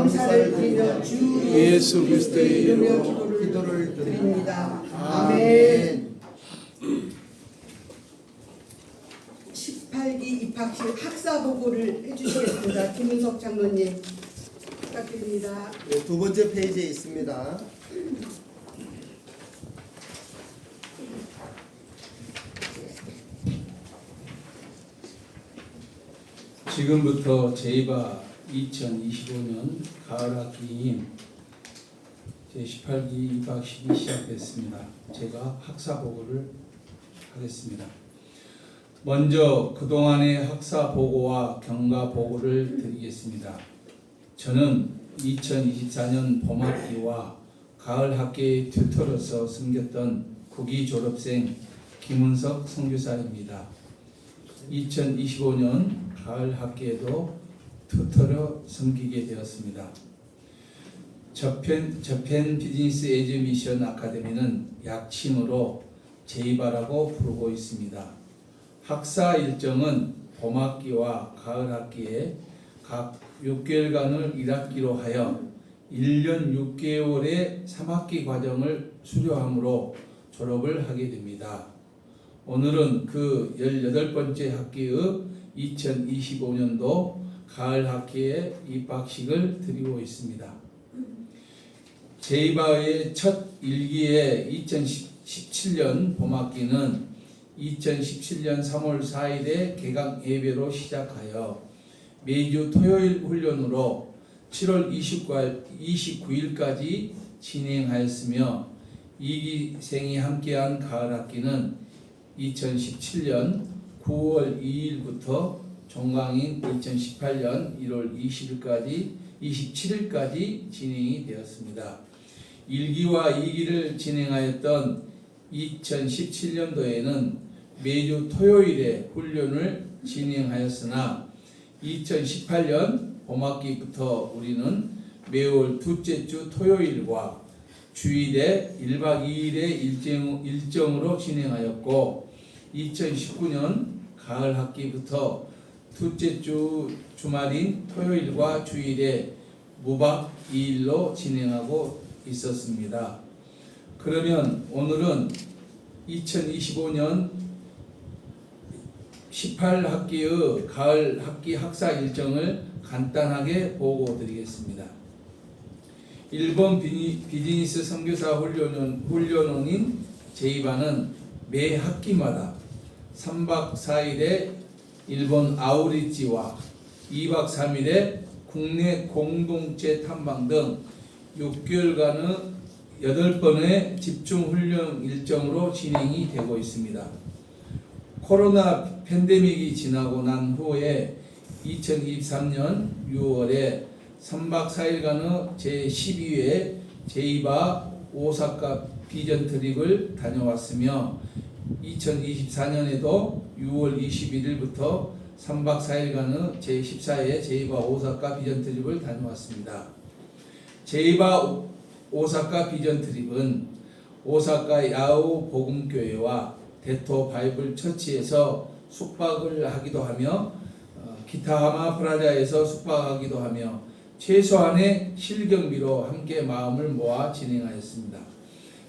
감사를 드리며 주 예수 그리스도의 이름으로 기도를 드립니다. 아멘. 18기 입학식 학사 보고를 해주시겠습니다. 김은석 장로님 부탁드립니다. 네, 두 번째 페이지에 있습니다. 지금부터 제이바 2025년 가을 학기인 제18기 입학식이 시작됐습니다. 제가 학사 보고를 하겠습니다. 먼저 그동안의 학사 보고와 경과 보고를 드리겠습니다. 저는 2024년 봄학기와 가을 학기의 튜터로서 섬겼던 국위 졸업생 김은석 선교사입니다. 2025년 가을 학기에도 튜터로 섬기게 되었습니다. 저펜 비즈니스 에이즈 미션 아카데미는 약칭으로 제이바라고 부르고 있습니다. 학사 일정은 봄학기와 가을 학기에 각 6개월간을 1학기로 하여 1년 6개월의 3학기 과정을 수료함으로 졸업을 하게 됩니다. 오늘은 그 18번째 학기의 2025년도 가을 학기의 입학식을 드리고 있습니다. 제이바의 첫 일기의 2017년 봄학기는 2017년 3월 4일에 개강 예배로 시작하여 매주 토요일 훈련으로 7월 29일까지 진행하였으며 이기생이 함께한 가을 학기는 2017년 9월 2일부터 종강인 2018년 1월 27일까지 진행이 되었습니다. 1기와 2기를 진행하였던 2017년도에는 매주 토요일에 훈련을 진행하였으나 2018년 봄학기부터 우리는 매월 둘째 주 토요일과 주일에 1박 2일의 일정으로 진행하였고 2019년 가을 학기부터 둘째 주 주말인 토요일과 주일에 무박 2일로 진행하고 있었습니다. 그러면 오늘은 2025년 18학기의 가을 학기 학사 일정을 간단하게 보고 드리겠습니다. 일본 비즈니스 선교사 훈련원인 제이바는 매 학기마다 3박 4일의 일본 아우리지와 2박 3일의 국내 공동체 탐방 등 6개월간의 8번의 집중 훈련 일정으로 진행이 되고 있습니다. 코로나 팬데믹이 지나고 난 후에 2023년 6월에 3박 4일간의 제12회 제이바 오사카 비전 트립을 다녀왔으며 2024년에도 6월 21일부터 3박 4일간의 제14회 제이바 오사카 비전 트립을 다녀왔습니다. 제이바 오사카 비전 트립은 오사카 야오 복음교회와 데토 바이블 처치에서 숙박을 하기도 하며 기타하마 프라자에서 숙박하기도 하며 최소한의 실경비로 함께 마음을 모아 진행하였습니다.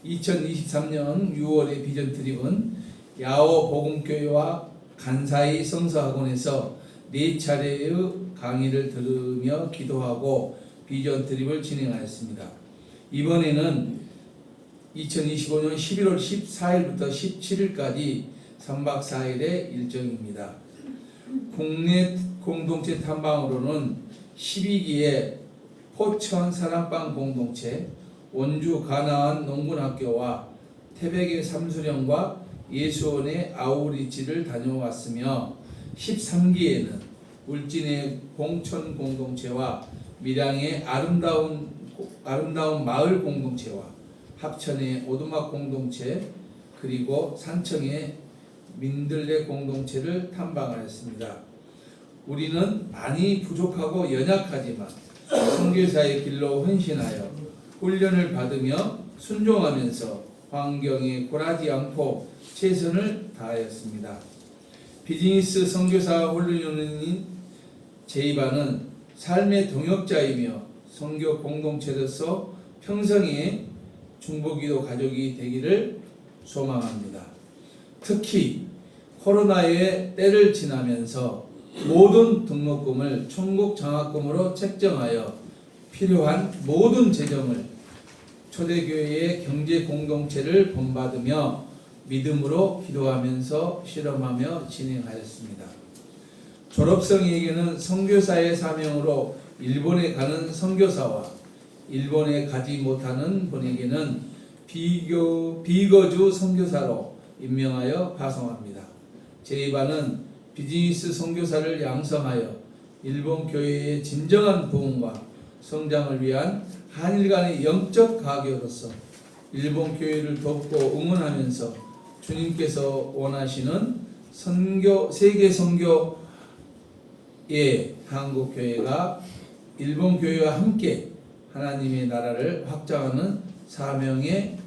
2023년 6월의 비전 트립은 야오 복음교회와 간사이 성서학원에서 4차례의 강의를 들으며 기도하고 비전 트립을 진행하였습니다. 이번에는 2025년 11월 14일부터 17일까지 3박 4일의 일정입니다. 국내 공동체 탐방으로는 12기의 포천 사랑방 공동체, 원주 가나안 농군학교와 태백의 삼수령과 예수원의 아우리치를 다녀왔으며 13기에는 울진의 공천 공동체와 밀양의 아름다운 마을 공동체와 합천의 오두막 공동체 그리고 산청의 민들레 공동체를 탐방하였습니다. 우리는 많이 부족하고 연약하지만 선교사의 길로 헌신하여 훈련을 받으며 순종하면서 환경에 굴하지 않고 최선을 다하였습니다. 비즈니스 선교사 훈련원인 제이바는 삶의 동역자이며 선교 공동체로서 평생의 중보기도 가족이 되기를 소망합니다. 특히 코로나의 때를 지나면서 모든 등록금을 천국 장학금으로 책정하여 필요한 모든 재정을 초대교회의 경제 공동체를 본받으며 믿음으로 기도하면서 실험하며 진행하였습니다. 졸업생에게는 선교사의 사명으로 일본에 가는 선교사와 일본에 가지 못하는 분에게는 비거주 선교사로 임명하여 파송합니다. 제2반은 비즈니스 선교사를 양성하여 일본 교회의 진정한 부흥과 성장을 위한 한일 간의 영적 가교로서 일본 교회를 돕고 응원하면서 주님께서 원하시는 세계 선교의 한국 교회가 일본 교회와 함께 하나님의 나라를 확장하는 사명의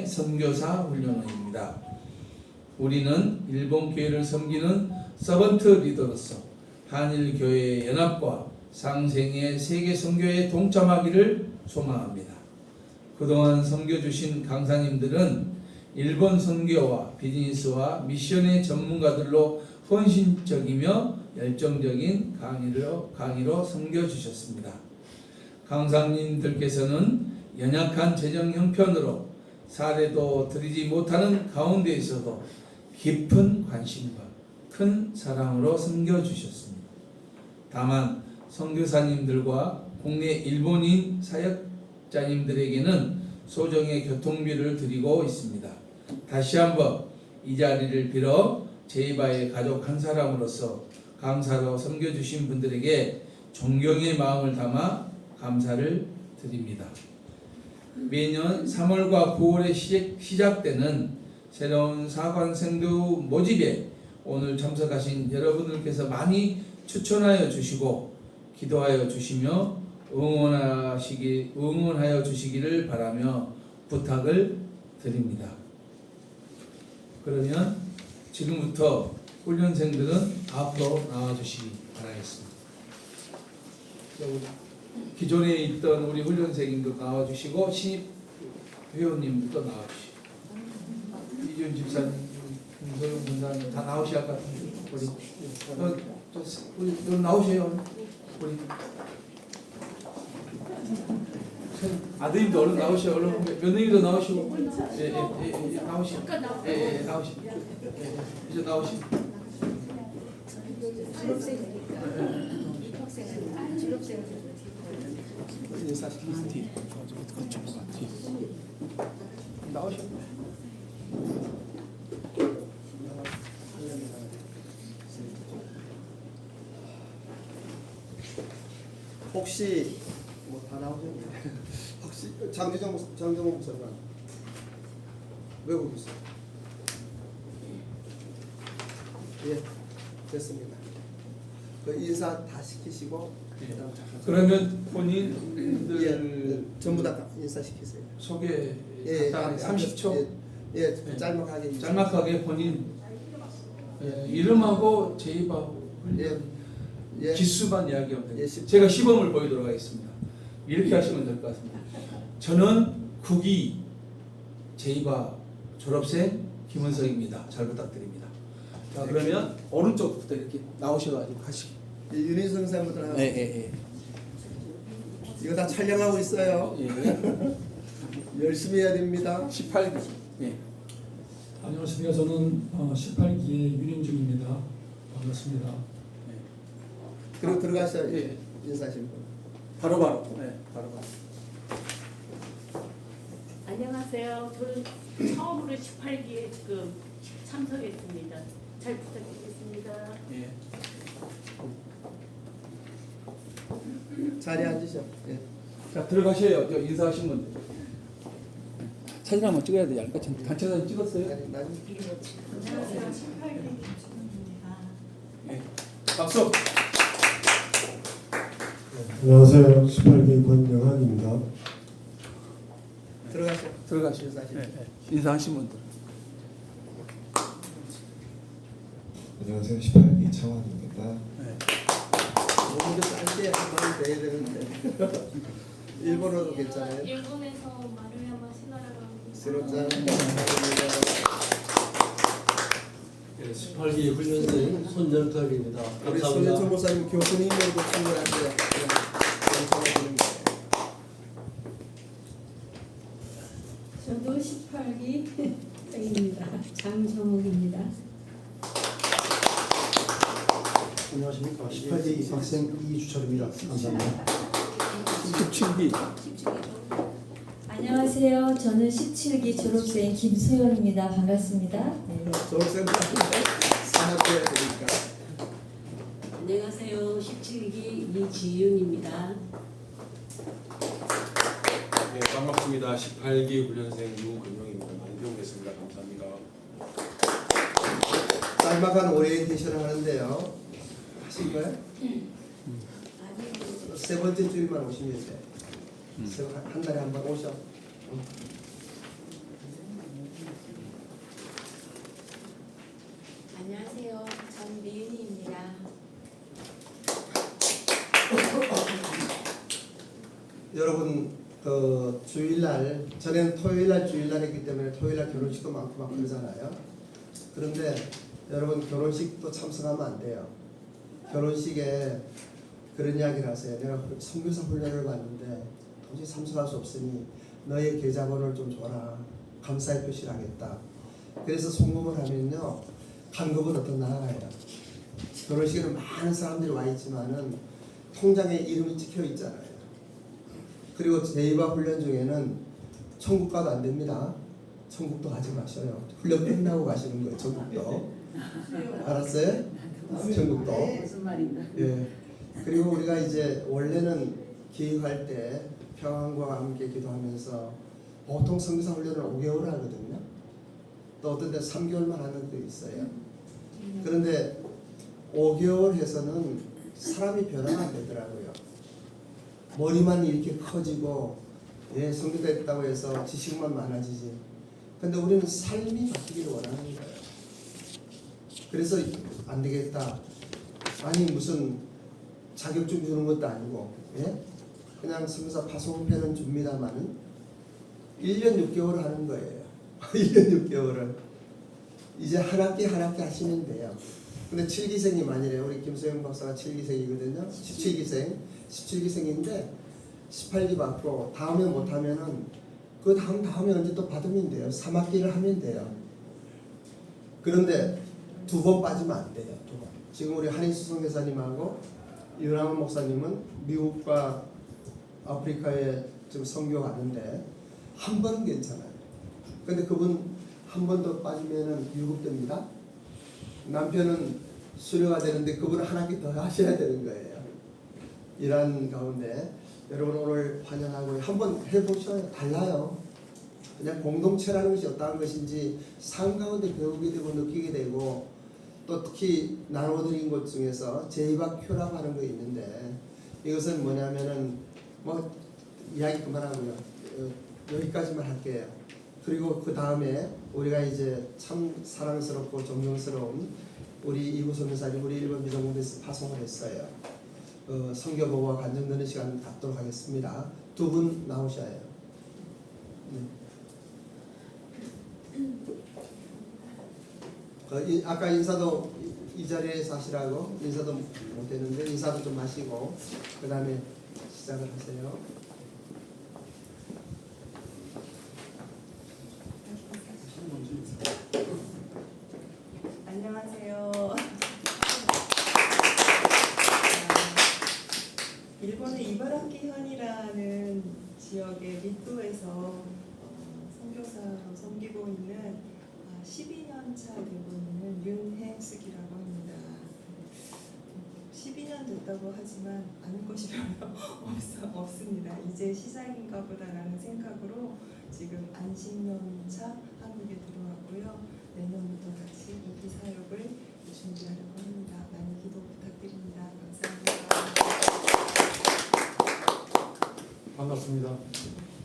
선교사 훈련원입니다. 우리는 일본 교회를 섬기는 서번트 리더로서 한일 교회의 연합과 상생의 세계 선교에 동참하기를 소망합니다. 그동안 섬겨주신 강사님들은 일본 선교와 비즈니스와 미션의 전문가들로 헌신적이며 열정적인 강의로 섬겨주셨습니다. 강사님들께서는 연약한 재정 형편으로 사례도 드리지 못하는 가운데 있어도 깊은 관심과 큰 사랑으로 섬겨주셨습니다. 다만 선교사님들과 국내 일본인 사역자님들에게는 소정의 교통비를 드리고 있습니다. 다시 한번 이 자리를 빌어 제이바의 가족 한 사람으로서 강사로 섬겨주신 분들에게 존경의 마음을 담아 감사를 드립니다. 매년 3월과 9월에 시작되는 새로운 사관생도 모집에 오늘 참석하신 여러분들께서 많이 추천하여 주시고 기도하여 주시며 응원하여 주시기를 바라며 부탁을 드립니다. 그러면 지금부터 훈련생들은 앞으로 나와주시기 바라겠습니다. 기존에 있던 우리 훈련생님도 나와주시고 신입 회원님도 나와주시고 이준 집사님, 김소영 군사님 다 나오셔야 할 것 같은데 우리 나오세요. 우리 아드님도 얼른 나오시오. 얼른 며느님도 나오시고 나오시오. 나오시오. 이제 나오시오. 나오시오. 혹시 뭐 다 나오셨나요? 혹시 장정호 목사님 외국 있어요? 예, 됐습니다. 그 인사 다 시키시고 그다음 잠깐. 그러면 본인들 예, 전부 다 인사 시키세요. 소개 예, 간단하게 30초. 예, 네. 짤막하게. 짤막하게 본인 이름하고 제이바 예. 기수반 이야기하면 됩니다. 예, 제가 시범을 보이도록 하겠습니다. 이렇게 하시면 될 것 같습니다. 저는 국이 제이바 졸업생 김은석입니다. 잘 부탁드립니다. 자, 그러면 오른쪽부터 이렇게 나오셔가지고 하시기. 윤희성 선생님부터 하고. 예. 이거 다 촬영하고 있어요. 예. 열심히 해야 됩니다. 18기. 예. 안녕하십니까. 저는 18기의 윤인중입니다. 반갑습니다. 그리고 들어가셔야 예. 인사하시는 분. 바로. 네, 바로. 안녕하세요. 저는 처음으로 18기에 지금 참석했습니다. 잘 부탁드리겠습니다. 예. 자리에 앉으셔. 예. 자, 들어가셔요. 저 인사하신 분들. 사진 한번 찍어야 되지 않을까? 단체 사진 찍었어요? 나중에. 안녕하세요. 18기 김준입니다. 예. 박수. 안녕하세요. 18기 권영환입니다. 들어가셔. 들어가시죠. 인사하시죠. 인사하신 분들. 안녕하세요. 18기 창원입니다. 네. 먼저 짧게. 돼야 되는데. 일본어도 괜찮아요? 일본에서 마루야마 시나라가 새롭잖아요. 네, 18기 훈련생 손열탁입니다. 우리 감사합니다. 손예철 목사님 교수님으로도 충분한데 감사드리는 거예요. 저도 18기 생입니다. 장정욱입니다. 안녕하십니까. 18기 입학생 이주철입니다. 감사합니다. 17기. 안녕하세요. 저는 17기 졸업생 김소연입니다. 반갑습니다. 네. 졸업생들한테 산업해야 되니까. 안녕하세요. 17기 이지윤입니다. 네, 반갑습니다. 18기 훈련생 유근용입니다. 많이 배우겠습니다. 감사합니다. 짤막한 오리엔테이션을 하는데요. 하신 거예요? 아니, 세 번째 주일만 오시면 돼요. 한 달에 한 번 오셔. 안녕하세요. 전미은희입니다. 여러분 주일날 전에는 토요일날 주일날 했기 때문에 토요일날 결혼식도 많고 막 그러잖아요. 그런데 여러분 결혼식도 참석하면 안 돼요. 결혼식에 그런 이야기를 하세요. 내가 선교사 훈련을 받는데 도저히 참석할 수 없으니 너의 계좌번호를 좀 줘라. 감사의 표시를 하겠다. 그래서 송금을 하면요. 간급은 어떤 나라예요. 결혼식에는 많은 사람들이 와 있지만은 통장에 이름이 찍혀 있잖아요. 그리고 제2바 훈련 중에는 천국 가도 안 됩니다. 천국도 가지 마셔요. 훈련 끝나고 가시는 거예요. 천국도. 알았어요? 천국도. 무슨 말인가? 예. 그리고 우리가 이제 원래는 기획할 때 평안과 함께 기도하면서 보통 선교사 훈련을 5개월 하거든요. 또 어떤 데 3개월만 하는 데도 있어요. 그런데 5개월 해서는 사람이 변화가 안 되더라고요. 머리만 이렇게 커지고 예, 성교됐다고 해서 지식만 많아지지. 근데 우리는 삶이 바뀌기를 원하는 거예요. 그래서 안 되겠다. 아니 무슨 자격증 주는 것도 아니고 예? 그냥 성교사 파송패는 줍니다만은 1년 6개월 하는 거예요. 1년 6개월을 이제 한 학기 하시면 돼요. 근데 7기생이 만이래요. 우리 김소영 박사가 7기생이거든요. 17기생인데 18기 받고 다음에 못하면은 그 다음에 언제 또 받으면 돼요. 3학기를 하면 돼요. 그런데 2번 빠지면 안 돼요. 2번. 지금 우리 한인수 선교사님하고 유랑원 목사님은 미국과 아프리카에 지금 선교 가는데 한 번은 괜찮아요. 근데 그분 한 번 더 빠지면은 유급됩니다. 남편은 수료가 되는데 그분은 한 학기 더 하셔야 되는 거예요. 이런 가운데 여러분 오늘 환영하고 한번 해보셔요. 달라요. 그냥 공동체라는 것이 어떠한 것인지 삶 가운데 배우게 되고 느끼게 되고 또 특히 나눠드린 것 중에서 제2박 하는 거 있는데 이것은 뭐냐면은 뭐 이야기 그만하고요. 여기까지만 할게요. 그리고 그 다음에 우리가 이제 참 사랑스럽고 존경스러운 우리 이구 선교사님 우리 일본 미정부에서 파송을 했어요. 선교보고와 간증되는 시간 갖도록 하겠습니다. 2분 나오셔야 해요. 아까 인사도 이 자리에서 하시라고 인사도 못했는데 인사도 좀 하시고 그 다음에 시작을 하세요. 안녕하세요. 일본의 이바라키 현이라는 지역의 미도에서 선교사로 섬기고 있는 12년 차 되고 있는 윤혜숙이라고 합니다. 12년 됐다고 하지만 아는 것이 별로 없습니다. 이제 시작인가 보다라는 생각으로 지금 안식년차 한국에 들어왔고요. 내년부터 같이 이기 사역을 준비하려고 합니다. 많이 기도 부탁드립니다. 감사합니다. 반갑습니다.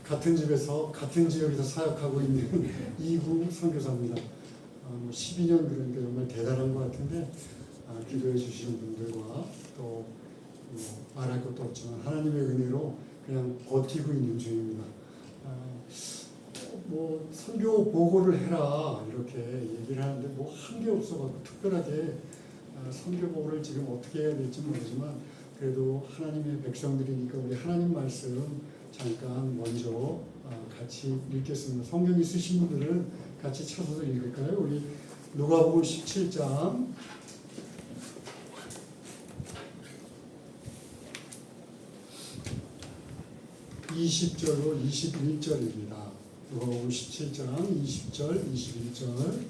같은 집에서 같은 지역에서 사역하고 있는 이구 선교사입니다. 12년 그러니까 정말 대단한 것 같은데 기도해 주시는 분들과 또 말할 것도 없지만 하나님의 은혜로 그냥 버티고 있는 중입니다. 뭐 선교 보고를 해라 이렇게 얘기를 하는데 뭐 한 게 없어가지고 특별하게 선교 보고를 지금 어떻게 해야 될지 모르지만 그래도 하나님의 백성들이니까 우리 하나님 말씀 잠깐 먼저 같이 읽겠습니다. 성경 있으신 분들은 같이 찾아서 읽을까요? 우리 누가복음 17장 20절로 21절입니다. 누가복음 17장 20절, 21절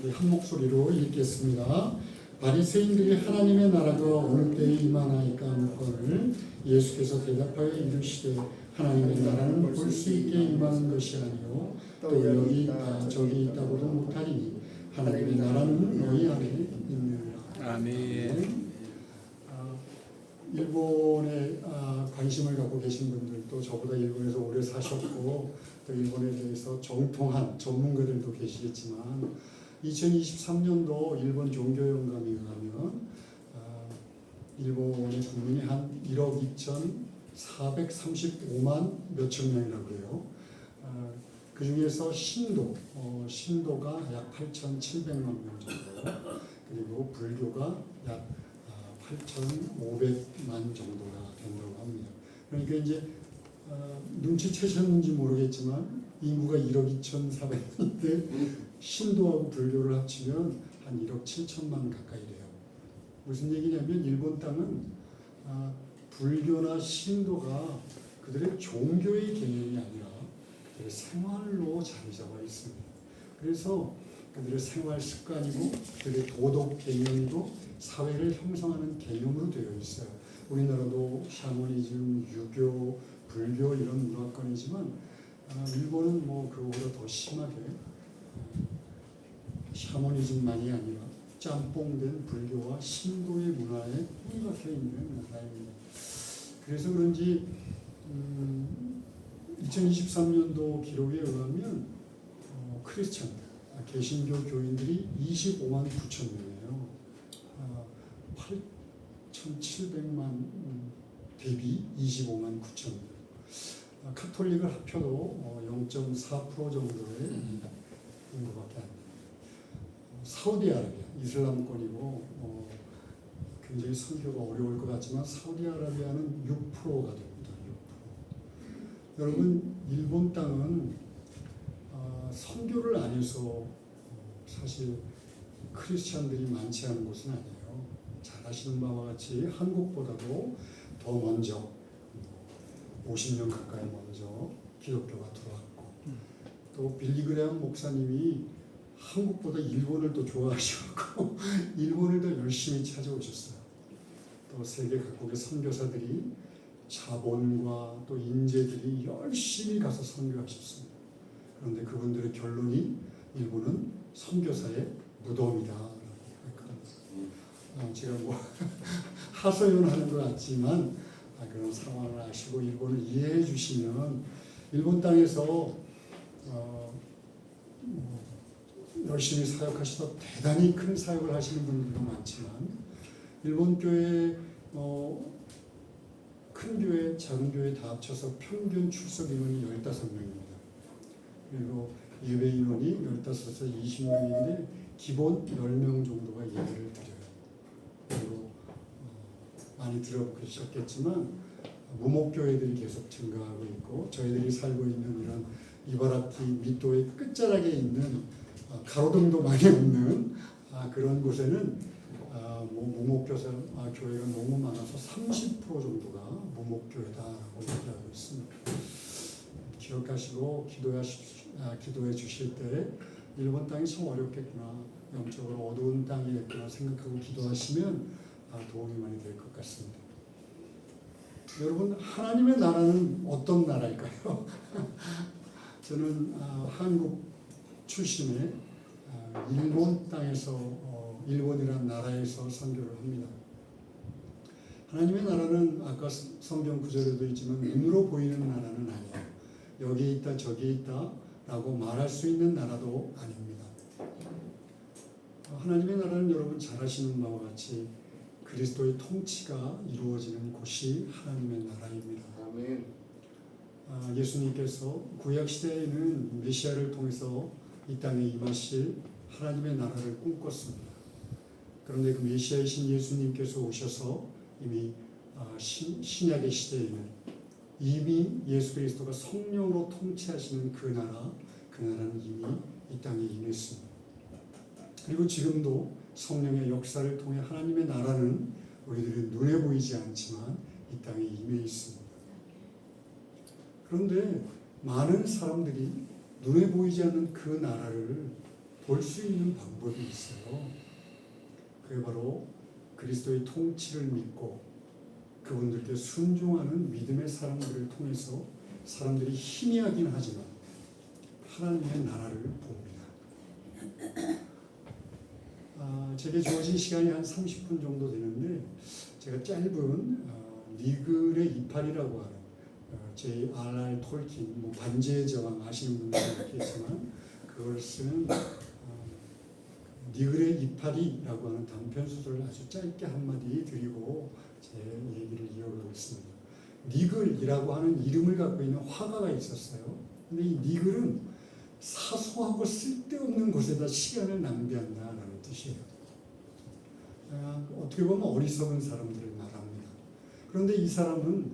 우리 한 목소리로 읽겠습니다. 바리새인들이 하나님의 나라가 어느 때에 임하나이까 묻거늘 예수께서 대답하여 이르시되 하나님의 나라는 볼 수 있게 임하는 것이 아니요 또 여기 있다 저기 있다고도 못하리니 하나님의 나라는 너희 안에 있느니라. 아멘. 일본에 관심을 갖고 계신 분들도 저보다 일본에서 오래 사셨고 또 일본에 대해서 정통한 전문가들도 계시겠지만 2023년도 일본 종교연감에 의하면 일본의 국민이 한 1억 2,435만 몇천 명이라고 해요. 그 중에서 신도가 약 8,700만 명 정도, 그리고 불교가 약 8,500만 정도가 된다고 합니다. 그러니까 이제 눈치채셨는지 모르겠지만 인구가 1억 2,400만인데 신도하고 불교를 합치면 한 1억 7천만 가까이 돼요. 무슨 얘기냐면 일본 땅은 불교나 신도가 그들의 종교의 개념이 아니라 그들의 생활로 자리 잡아 있습니다. 그래서 그들의 생활 습관이고 그들의 도덕 개념이고 사회를 형성하는 개념으로 되어 있어요. 우리나라도 샤머니즘, 유교, 불교 이런 문화권이지만 일본은 뭐 그거보다 더 심하게 샤머니즘만이 아니라 짬뽕된 불교와 신도의 문화에 뿌리 박혀 있는 나라입니다. 그래서 그런지 2023년도 기록에 의하면 크리스천 개신교 교인들이 25만 9천 명이에요. 8,700만 대비 25만 9천 명. 카톨릭을 합쳐도 0.4% 정도의 인구밖에 안 돼요. 사우디아라비아, 이슬람권이고 굉장히 선교가 어려울 것 같지만 사우디아라비아는 6%가 됩니다. 6%. 여러분 일본 땅은 선교를 안 해서 사실 크리스찬들이 많지 않은 곳은 아니에요. 잘 아시는 바와 같이 한국보다도 더 먼저 50년 가까이 먼저 기독교가 들어왔고 또 빌리그레암 목사님이 한국보다 일본을 더 좋아하시고 일본을 더 열심히 찾아오셨어요. 또 세계 각국의 선교사들이 자본과 또 인재들이 열심히 가서 선교하셨습니다. 그런데 그분들의 결론이 일본은 선교사의 무덤이다. 제가 뭐 하소연하는 것 같지만 그런 상황을 아시고 일본을 이해해 주시면 일본 땅에서 열심히 사역하시다 대단히 큰 사역을 하시는 분들도 많지만 일본 교회 큰 교회, 작은 교회 다 합쳐서 평균 출석 인원이 15명입니다. 그리고 예배 인원이 15에서 20명인데 기본 10명 정도가 예배를 드려요. 그리고 많이 들어보셨겠지만 무목교회들이 계속 증가하고 있고 저희들이 살고 있는 이런 이바라키 미도의 끝자락에 있는 가로등도 많이 없는 그런 곳에는 무목교회가 너무 많아서 30% 정도가 무목교회다라고 얘기하고 있습니다. 기억하시고 기도해 주실 때 일본 땅이 참 어렵겠구나, 영적으로 어두운 땅이겠구나 생각하고 기도하시면 도움이 많이 될 것 같습니다. 여러분 하나님의 나라는 어떤 나라일까요? 저는 한국 출신의 일본 땅에서 일본이라는 나라에서 선교를 합니다. 하나님의 나라는 아까 성경 구절에도 있지만 눈으로 보이는 나라는 아니에요. 여기 있다 저기 있다 라고 말할 수 있는 나라도 아닙니다. 하나님의 나라는 여러분 잘 아시는 바와 같이 그리스도의 통치가 이루어지는 곳이 하나님의 나라입니다. 아멘. 예수님께서 구약 시대에는 메시아를 통해서 이 땅에 임하실 하나님의 나라를 꿈꿨습니다. 그런데 그 메시아이신 예수님께서 오셔서 이미 신약의 시대에는 이미 예수 그리스도가 성령으로 통치하시는 그 나라는 이미 이 땅에 임했습니다. 그리고 지금도 성령의 역사를 통해 하나님의 나라는 우리들이 눈에 보이지 않지만 이 땅에 임해 있습니다. 그런데 많은 사람들이 눈에 보이지 않는 그 나라를 볼 수 있는 방법이 있어요. 그게 바로 그리스도의 통치를 믿고 그분들께 순종하는 믿음의 사람들을 통해서 사람들이 희미하긴 하지만 하나님의 나라를 봅니다. 제게 주어진 시간이 한 30분 정도 되는데 제가 짧은 니글의 이파리라고 하는 J.R.R. 톨킨, 반지의 제왕 아시는 분들도 있겠지만 그걸 쓰는 니글의 이파리라고 하는 단편 소설을 아주 짧게 한마디 드리고 제 얘기를 이어가겠습니다. 니글이라고 하는 이름을 갖고 있는 화가가 있었어요. 근데 이 니글은 사소하고 쓸데없는 곳에다 시간을 낭비한다라는 뜻이에요. 어떻게 보면 어리석은 사람들을 말합니다. 그런데 이 사람은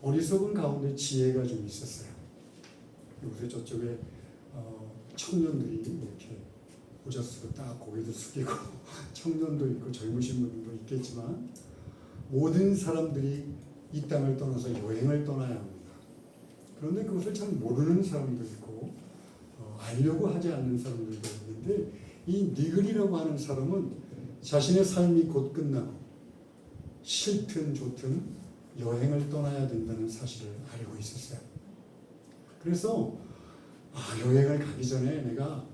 어리석은 가운데 지혜가 좀 있었어요. 요새 저쪽에 청년들이 이렇게 모자 쓰고 딱 고개도 숙이고 청년도 있고 젊으신 분들도 있겠지만 모든 사람들이 이 땅을 떠나서 여행을 떠나야 합니다. 그런데 그것을 잘 모르는 사람도 있고 알려고 하지 않는 사람들도 있는데 이 니글이라고 하는 사람은 자신의 삶이 곧 끝나고 싫든 좋든 여행을 떠나야 된다는 사실을 알고 있었어요. 그래서 여행을 가기 전에 내가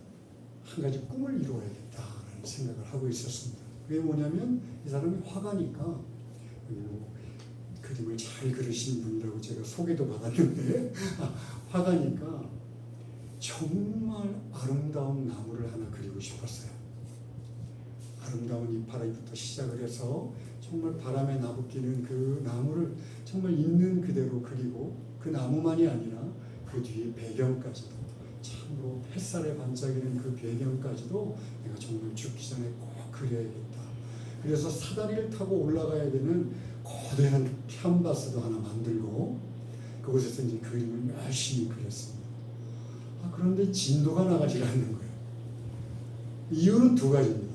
한 가지 꿈을 이루어야겠다라는 생각을 하고 있었습니다. 그게 뭐냐면 이 사람이 화가니까 그림을 잘 그리신 분이라고 제가 소개도 받았는데 화가니까 정말 아름다운 나무를 하나 그리고 싶었어요. 아름다운 이파리부터 시작을 해서 정말 바람에 나부끼는 그 나무를 정말 있는 그대로 그리고 그 나무만이 아니라 그 뒤에 배경까지도 참으로 햇살에 반짝이는 그 배경까지도 내가 정말 죽기 전에 꼭 그려야겠다. 그래서 사다리를 타고 올라가야 되는 거대한 캔버스도 하나 만들고 그곳에서 이제 그림을 열심히 그렸습니다. 그런데 진도가 나가지 않는 거예요. 이유는 두 가지입니다.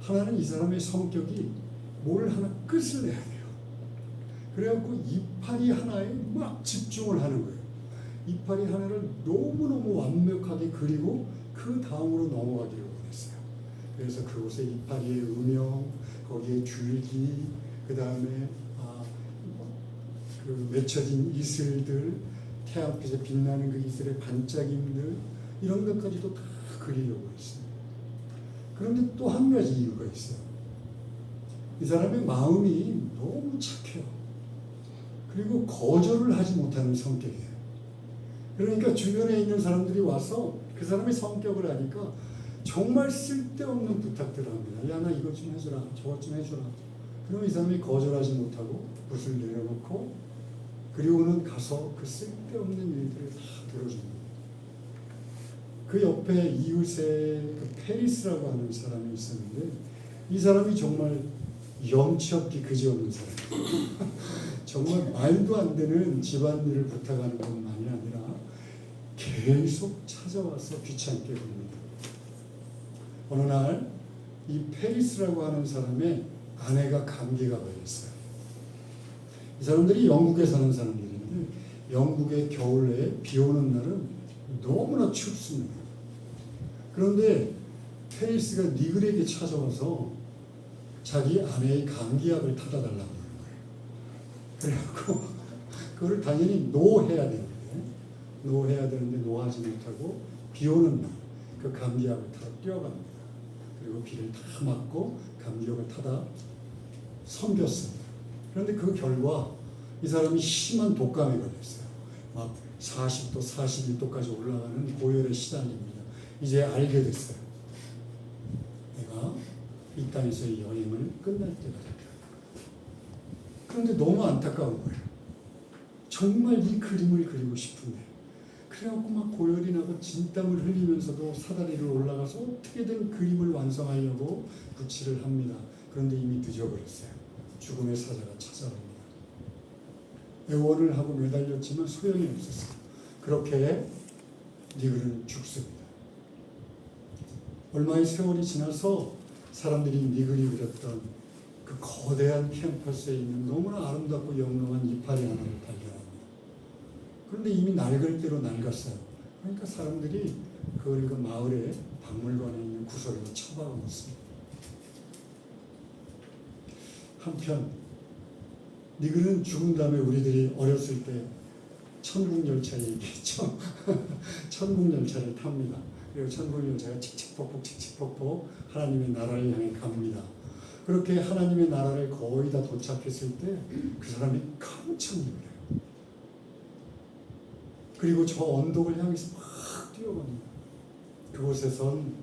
하나는 이 사람의 성격이 뭘 하나 끝을 내야 돼요. 그래갖고 이파리 하나에 막 집중을 하는 거예요. 이파리 하나를 너무너무 완벽하게 그리고 그 다음으로 넘어가기를 원했어요. 그래서 그곳에 이파리의 음영, 거기에 줄기, 그 다음에 그 맺혀진 이슬들, 태양빛에 빛나는 그 이슬의 반짝임들 이런 것까지도 다 그리려고 했어요. 그런데 또 한 가지 이유가 있어요. 이 사람의 마음이 너무 착해요. 그리고 거절을 하지 못하는 성격이에요. 그러니까 주변에 있는 사람들이 와서 그 사람의 성격을 아니까 정말 쓸데없는 부탁들을 합니다. 야, 나 이것 좀 해주라, 저것 좀 해주라. 그러면 이 사람이 거절하지 못하고 붓을 내려놓고 그리고는 가서 그 쓸데없는 일들을 다 들어줍니다. 그 옆에 이웃에 그 페리스라고 하는 사람이 있었는데 이 사람이 정말 염치 없기 그지없는 사람이에요. 정말 말도 안 되는 집안일을 부탁하는 것만이 아니라 계속 찾아와서 귀찮게 굽니다. 어느 날 이 페리스라고 하는 사람의 아내가 감기가 걸렸어요. 이 사람들이 영국에 사는 사람들인데 영국의 겨울에 비 오는 날은 너무나 춥습니다. 그런데 페리스가 니글에게 찾아와서 자기 아내의 감기약을 타다 달라고 하는 거예요. 그래갖고 그거를 당연히 노해야 되는데 노하지 못하고 비 오는 날 그 감기약을 타다 뛰어갑니다. 그리고 비를 다 맞고 감기약을 타다 섬겼습니다. 그런데 그 결과 이 사람이 심한 독감에 걸렸어요. 막 40도, 41도까지 올라가는 고열에 시달립니다. 이제 알게 됐어요. 내가 이 땅에서의 여행을 끝날 때가 됐다. 그런데 너무 안타까운 거예요. 정말 이 그림을 그리고 싶은데 그래갖고 막 고열이 나고 진땀을 흘리면서도 사다리를 올라가서 어떻게든 그림을 완성하려고 붓질을 합니다. 그런데 이미 늦어버렸어요. 죽음의 사자가 찾아옵니다. 애원을 하고 매달렸지만 소용이 없었어요. 그렇게 니글은 죽습니다. 얼마의 세월이 지나서 사람들이 니글이 그렸던 그 거대한 캠퍼스에 있는 너무나 아름답고 영롱한 이파리 하나를 발견합니다. 그런데 이미 낡을 대로 낡았어요. 그러니까 사람들이 그걸 그 마을의 박물관에 있는 구석으로 처박아 놓습니다. 한편 니글은 죽은 다음에 우리들이 어렸을 때 천국열차 얘기했죠. 천국열차를 탑니다. 그리고 천국열차가 칙칙폭폭 칙칙폭폭 하나님의 나라를 향해 갑니다. 그렇게 하나님의 나라를 거의 다 도착했을 때 그 사람이 깜짝 놀라요. 그리고 저 언덕을 향해서 막 뛰어갑니다. 그곳에선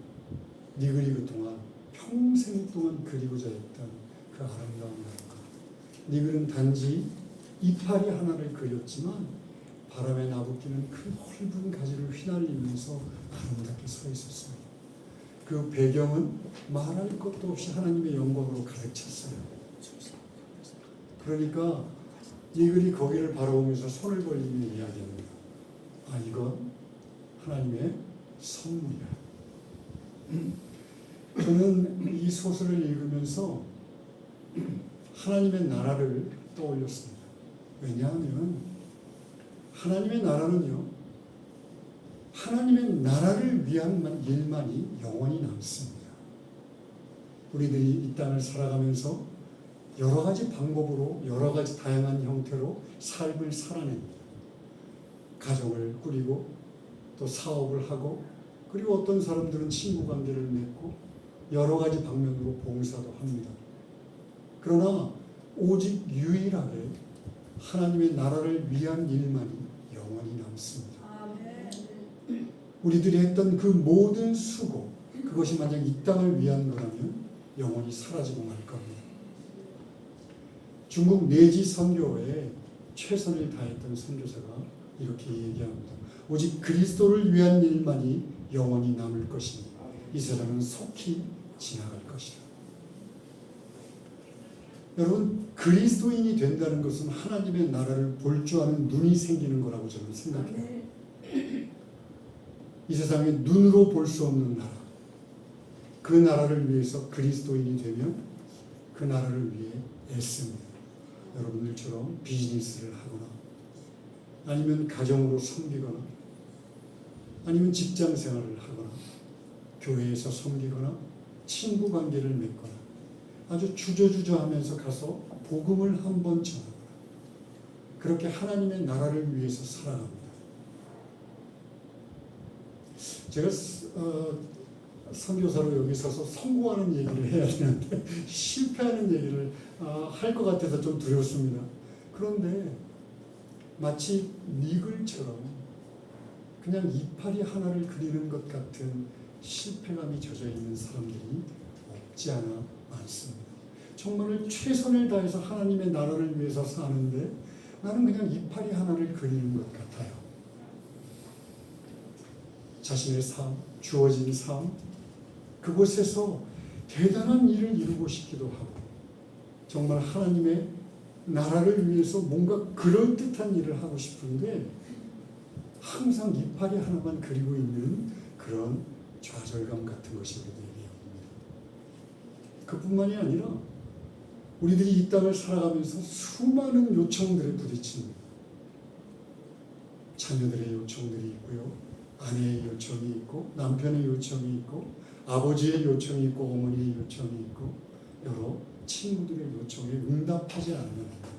니글이 그동안 평생 동안 그리고자 했던 그 아름다운 나라가, 니글은 단지 이파리 하나를 그렸지만 바람에 나부끼는 그 넓은 가지를 휘날리면서 아름답게 서 있었습니다. 그 배경은 말할 것도 없이 하나님의 영광으로 가득 찼어요. 그러니까 니글이 거기를 바라보면서 손을 벌리며 이야기합니다. 아, 이건 하나님의 선물이야. 저는 이 소설을 읽으면서 하나님의 나라를 떠올렸습니다. 왜냐하면 하나님의 나라는요, 하나님의 나라를 위한 일만이 영원히 남습니다. 우리들이 이 땅을 살아가면서 여러 가지 방법으로 여러 가지 다양한 형태로 삶을 살아냅니다. 가정을 꾸리고 또 사업을 하고, 그리고 어떤 사람들은 친구 관계를 맺고 여러 가지 방면으로 봉사도 합니다. 그러나 오직 유일하게 하나님의 나라를 위한 일만이 영원히 남습니다. 우리들이 했던 그 모든 수고, 그것이 만약 이 땅을 위한 거라면 영원히 사라지고 말 겁니다. 중국 내지 선교에 최선을 다했던 선교사가 이렇게 얘기합니다. 오직 그리스도를 위한 일만이 영원히 남을 것이니 이 세상은 속히 지나갈 것이다. 여러분, 그리스도인이 된다는 것은 하나님의 나라를 볼 줄 아는 눈이 생기는 거라고 저는 생각해요. 이 세상에 눈으로 볼 수 없는 나라, 그 나라를 위해서 그리스도인이 되면 그 나라를 위해 애씁니다. 여러분들처럼 비즈니스를 하거나 아니면 가정으로 섬기거나 아니면 직장 생활을 하거나 교회에서 섬기거나 친구 관계를 맺거나 아주 주저주저하면서 가서 복음을 한번 전하거나 그렇게 하나님의 나라를 위해서 살아갑니다. 제가 선교사로 여기 서서 성공하는 얘기를 해야 되는데 실패하는 얘기를 할 것 같아서 좀 두렵습니다. 그런데 마치 니글처럼 그냥 이파리 하나를 그리는 것 같은 실패감이 젖어 있는 사람들이 없지 않아 많습니다. 정말 최선을 다해서 하나님의 나라를 위해서 사는데 나는 그냥 이파리 하나를 그리는 것 같아요. 자신의 삶, 주어진 삶, 그곳에서 대단한 일을 이루고 싶기도 하고 정말 하나님의 나라를 위해서 뭔가 그럴듯한 일을 하고 싶은데 항상 이파리 하나만 그리고 있는 그런 좌절감 같은 것이 우리들에게 옵니다. 그뿐만이 아니라 우리들이 이 땅을 살아가면서 수많은 요청들에 부딪힙니다. 자녀들의 요청들이 있고요. 아내의 요청이 있고 남편의 요청이 있고 아버지의 요청이 있고 어머니의 요청이 있고 여러 친구들의 요청에 응답하지 않으면 안 됩니다.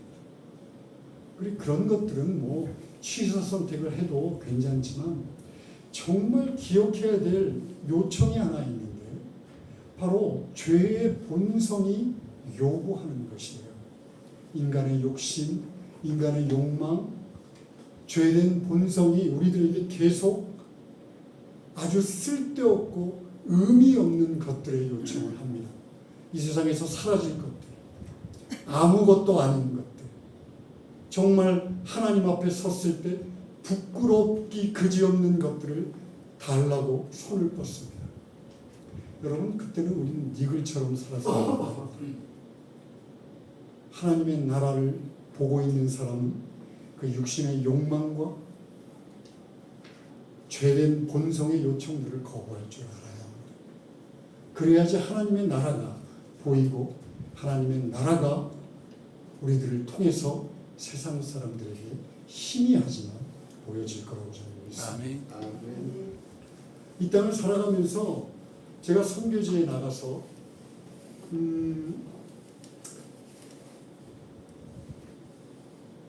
그리고 그런 것들은 뭐 취사 선택을 해도 괜찮지만 정말 기억해야 될 요청이 하나 있는데 바로 죄의 본성이 요구하는 것이에요. 인간의 욕심, 인간의 욕망, 죄된 본성이 우리들에게 계속 아주 쓸데없고 의미 없는 것들의 요청을 합니다. 이 세상에서 사라질 것들, 아무것도 아닌 것들, 정말 하나님 앞에 섰을 때 부끄럽기 그지없는 것들을 달라고 손을 뻗습니다. 여러분, 그때는 우리는 니글처럼 살았습니다. 하나님의 나라를 보고 있는 사람은 그 육신의 욕망과 죄된 본성의 요청들을 거부할 줄 알아야 합니다. 그래야지 하나님의 나라가 보이고 하나님의 나라가 우리들을 통해서 세상 사람들에게 희미하지만 보여질 거라고 저는 믿습니다. 아멘. 이 땅을 살아가면서 제가 선교지에 나가서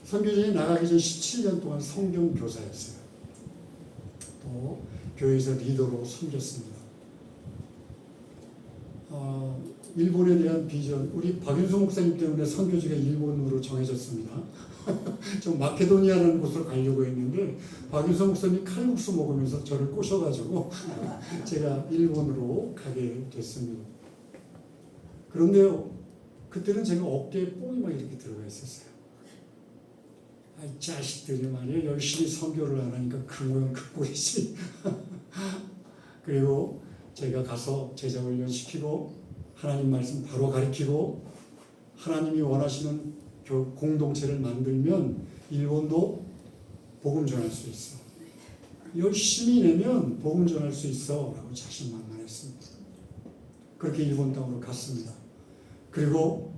선교지에 나가기 전 17년 동안 성경 교사였어요. 또 교회에서 리더로 섬겼습니다. 일본에 대한 비전, 우리 박윤수 목사님 때문에 선교지가 일본으로 정해졌습니다. 좀 마케도니아라는 곳으로 가려고 했는데 박윤수 목사님 칼국수 먹으면서 저를 꼬셔가지고 제가 일본으로 가게 됐습니다. 그런데요, 그때는 제가 어깨에 뽕이 막 이렇게 들어가 있었어요. 이 자식들이 말이야 열심히 선교를 안 하니까 그 모양 그 꼴이지. 그리고 제가 가서 제자 훈련 시키고 하나님 말씀 바로 가르치고 하나님이 원하시는 공동체를 만들면 일본도 복음 전할 수 있어. 열심히 내면 복음 전할 수 있어 라고 자신만만했습니다. 그렇게 일본 땅으로 갔습니다. 그리고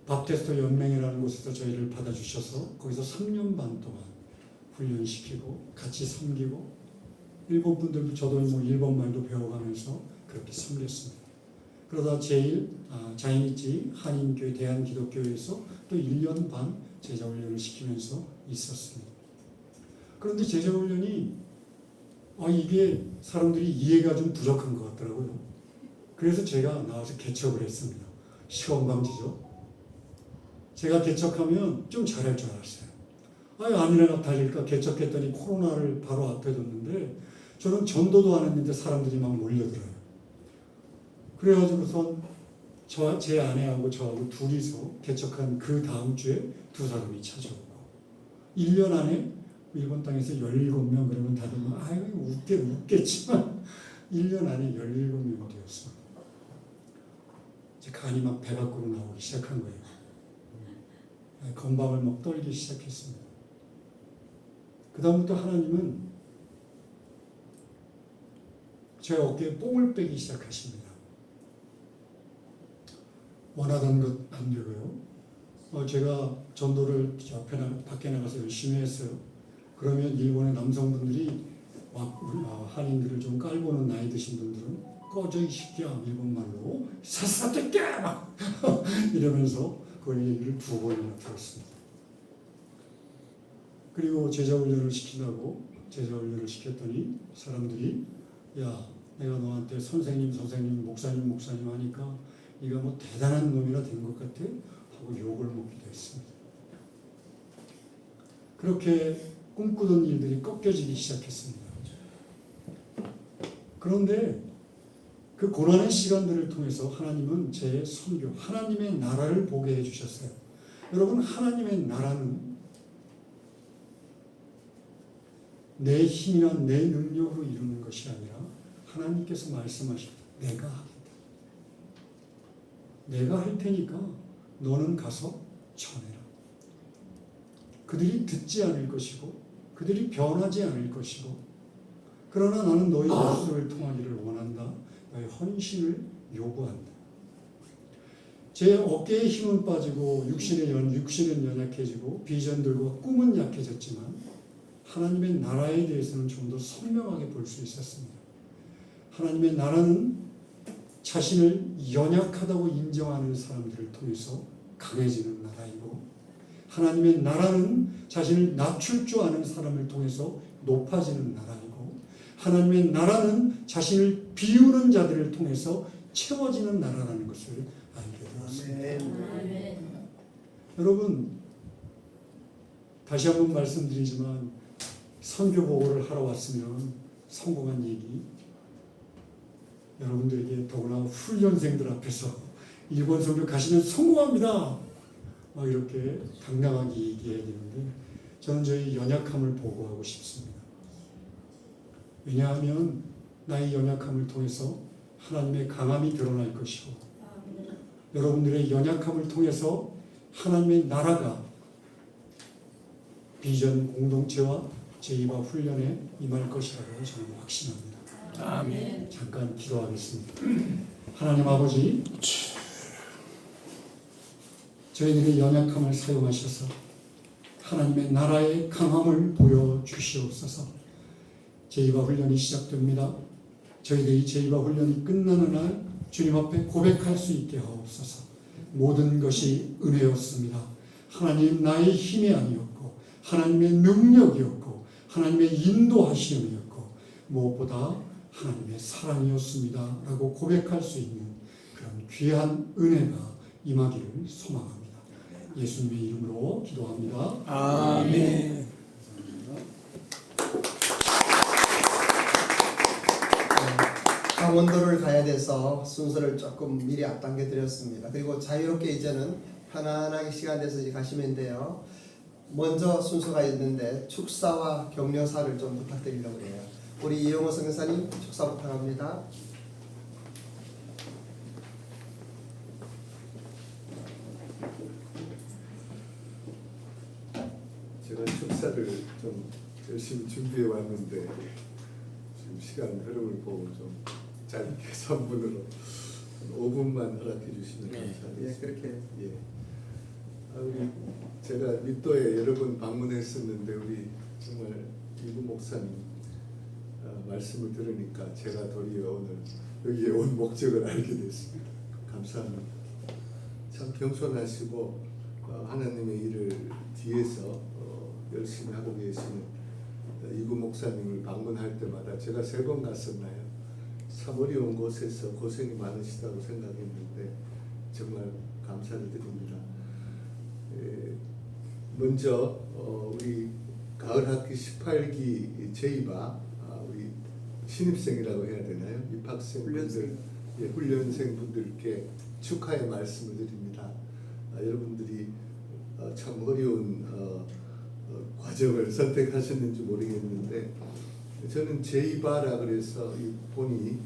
밥테스트 연맹이라는 곳에서 저희를 받아주셔서 거기서 3년 반 동안 훈련시키고 같이 섬기고 일본 분들도 저도 뭐 일본 말도 배워가면서 그렇게 섬겼습니다. 그러다 자이니치 한인교회 대한기독교회에서 또 1년 반 제자훈련을 시키면서 있었습니다. 그런데 제자훈련이 이게 사람들이 이해가 좀 부족한 것 같더라고요. 그래서 제가 나와서 개척을 했습니다. 시험방지죠. 제가 개척하면 좀 잘할 줄 알았어요. 아니나 다를까 개척했더니 코로나를 바로 앞에 뒀는데 저는 전도도 안 했는데 사람들이 막 몰려들어요. 그래가지고선 제 아내하고 저하고 둘이서 개척한 그 다음 주에 두 사람이 찾아오고 1년 안에 일본 땅에서 17명 그러면 다들 웃겠지만 1년 안에 17명 되었어요. 제 간이 막 배 밖으로 나오기 시작한 거예요. 건방을 막 떨기 시작했습니다. 그 다음부터 하나님은 제 어깨에 뽕을 빼기 시작하십니다. 원하던 것 안 되고요. 제가 전도를 밖에 나가서 열심히 했어요. 그러면 일본의 남성분들이 한인들을 좀 깔보는 나이 드신 분들은 꺼져 이 새끼야 일본말로 사사대깨 막 이러면서 그 얘기를 2번이나 들었습니다. 그리고 제자훈련을 시켰더니 사람들이 야 내가 너한테 선생님 목사님 하니까 네가 뭐 대단한 놈이라 된 것 같아 하고 욕을 먹기도 했습니다. 그렇게 꿈꾸던 일들이 꺾여지기 시작했습니다. 그런데 그 고난의 시간들을 통해서 하나님은 제 선교, 하나님의 나라를 보게 해주셨어요. 여러분, 하나님의 나라는 내 힘이나 내 능력으로 이루는 것이 아니라 하나님께서 말씀하시고 내가 하겠다. 내가 할 테니까 너는 가서 전해라. 그들이 듣지 않을 것이고 그들이 변하지 않을 것이고 그러나 나는 너희 목소리를 통하기를 원한다. 너의 헌신을 요구한다. 제 어깨에 힘은 빠지고 육신은 연약해지고 비전들과 꿈은 약해졌지만 하나님의 나라에 대해서는 좀 더 선명하게 볼 수 있었습니다. 하나님의 나라는 자신을 연약하다고 인정하는 사람들을 통해서 강해지는 나라이고 하나님의 나라는 자신을 낮출 줄 아는 사람을 통해서 높아지는 나라이고 하나님의 나라는 자신을 비우는 자들을 통해서 채워지는 나라라는 것을 알게 되었습니다. 아멘. 여러분, 다시 한번 말씀드리지만 선교 보고를 하러 왔으면 성공한 얘기 여러분들에게 더구나 훈련생들 앞에서 일본 선교 가시면 성공합니다. 막 이렇게 당당하게 얘기해야 되는데 저는 저희 연약함을 보고하고 싶습니다. 왜냐하면 나의 연약함을 통해서 하나님의 강함이 드러날 것이고 여러분들의 연약함을 통해서 하나님의 나라가 비전 공동체와 제2바 훈련에 임할 것이라고 저는 확신합니다. 아멘. 잠깐 기도하겠습니다. 하나님 아버지, 저희들의 연약함을 사용하셔서 하나님의 나라의 강함을 보여주시옵소서. 제2바 훈련이 시작됩니다. 저희들이 제2바 훈련이 끝나는 날 주님 앞에 고백할 수 있게 하옵소서. 모든 것이 은혜였습니다. 하나님 나의 힘이 아니었고 하나님의 능력이었고 하나님의 인도하심이었고 무엇보다 하나님의 사랑이었습니다 라고 고백할 수 있는 그런 귀한 은혜가 임하기를 소망합니다. 예수님의 이름으로 기도합니다. 아멘. 강원도를 가야 돼서 순서를 조금 미리 앞당겨 드렸습니다. 그리고 자유롭게 이제는 편안하게 시간 돼서 이제 가시면 돼요. 먼저 순서가 있는데 축사와 격려사를 좀 부탁드리려고 해요. 우리 이용호 선교사님 축사 부탁합니다. 제가 축사를 좀 열심히 준비해 왔는데 지금 시간 흐름을 보고 좀 짧게 3분으로 5분만 허락해 주시면 감사하겠습니다. 예, 그렇게. 예. 우리 제가 밑도에 여러 번 방문했었는데 우리 정말 이구 목사님 말씀을 들으니까 제가 도리어 오늘 여기에 온 목적을 알게 됐습니다. 감사합니다. 참 겸손하시고 하나님의 일을 뒤에서 열심히 하고 계시는 이구 목사님을 방문할 때마다 제가 3번 갔었나요? 참 어려운 곳에서 고생이 많으시다고 생각했는데 정말 감사를 드립니다. 먼저 우리 가을 학기 18기 제2바 우리 신입생이라고 해야 되나요? 입학생분들, 훈련생분들께 축하의 말씀을 드립니다. 여러분들이 참 어려운 과정을 선택하셨는지 모르겠는데 저는 제2바라 그래서 이 본이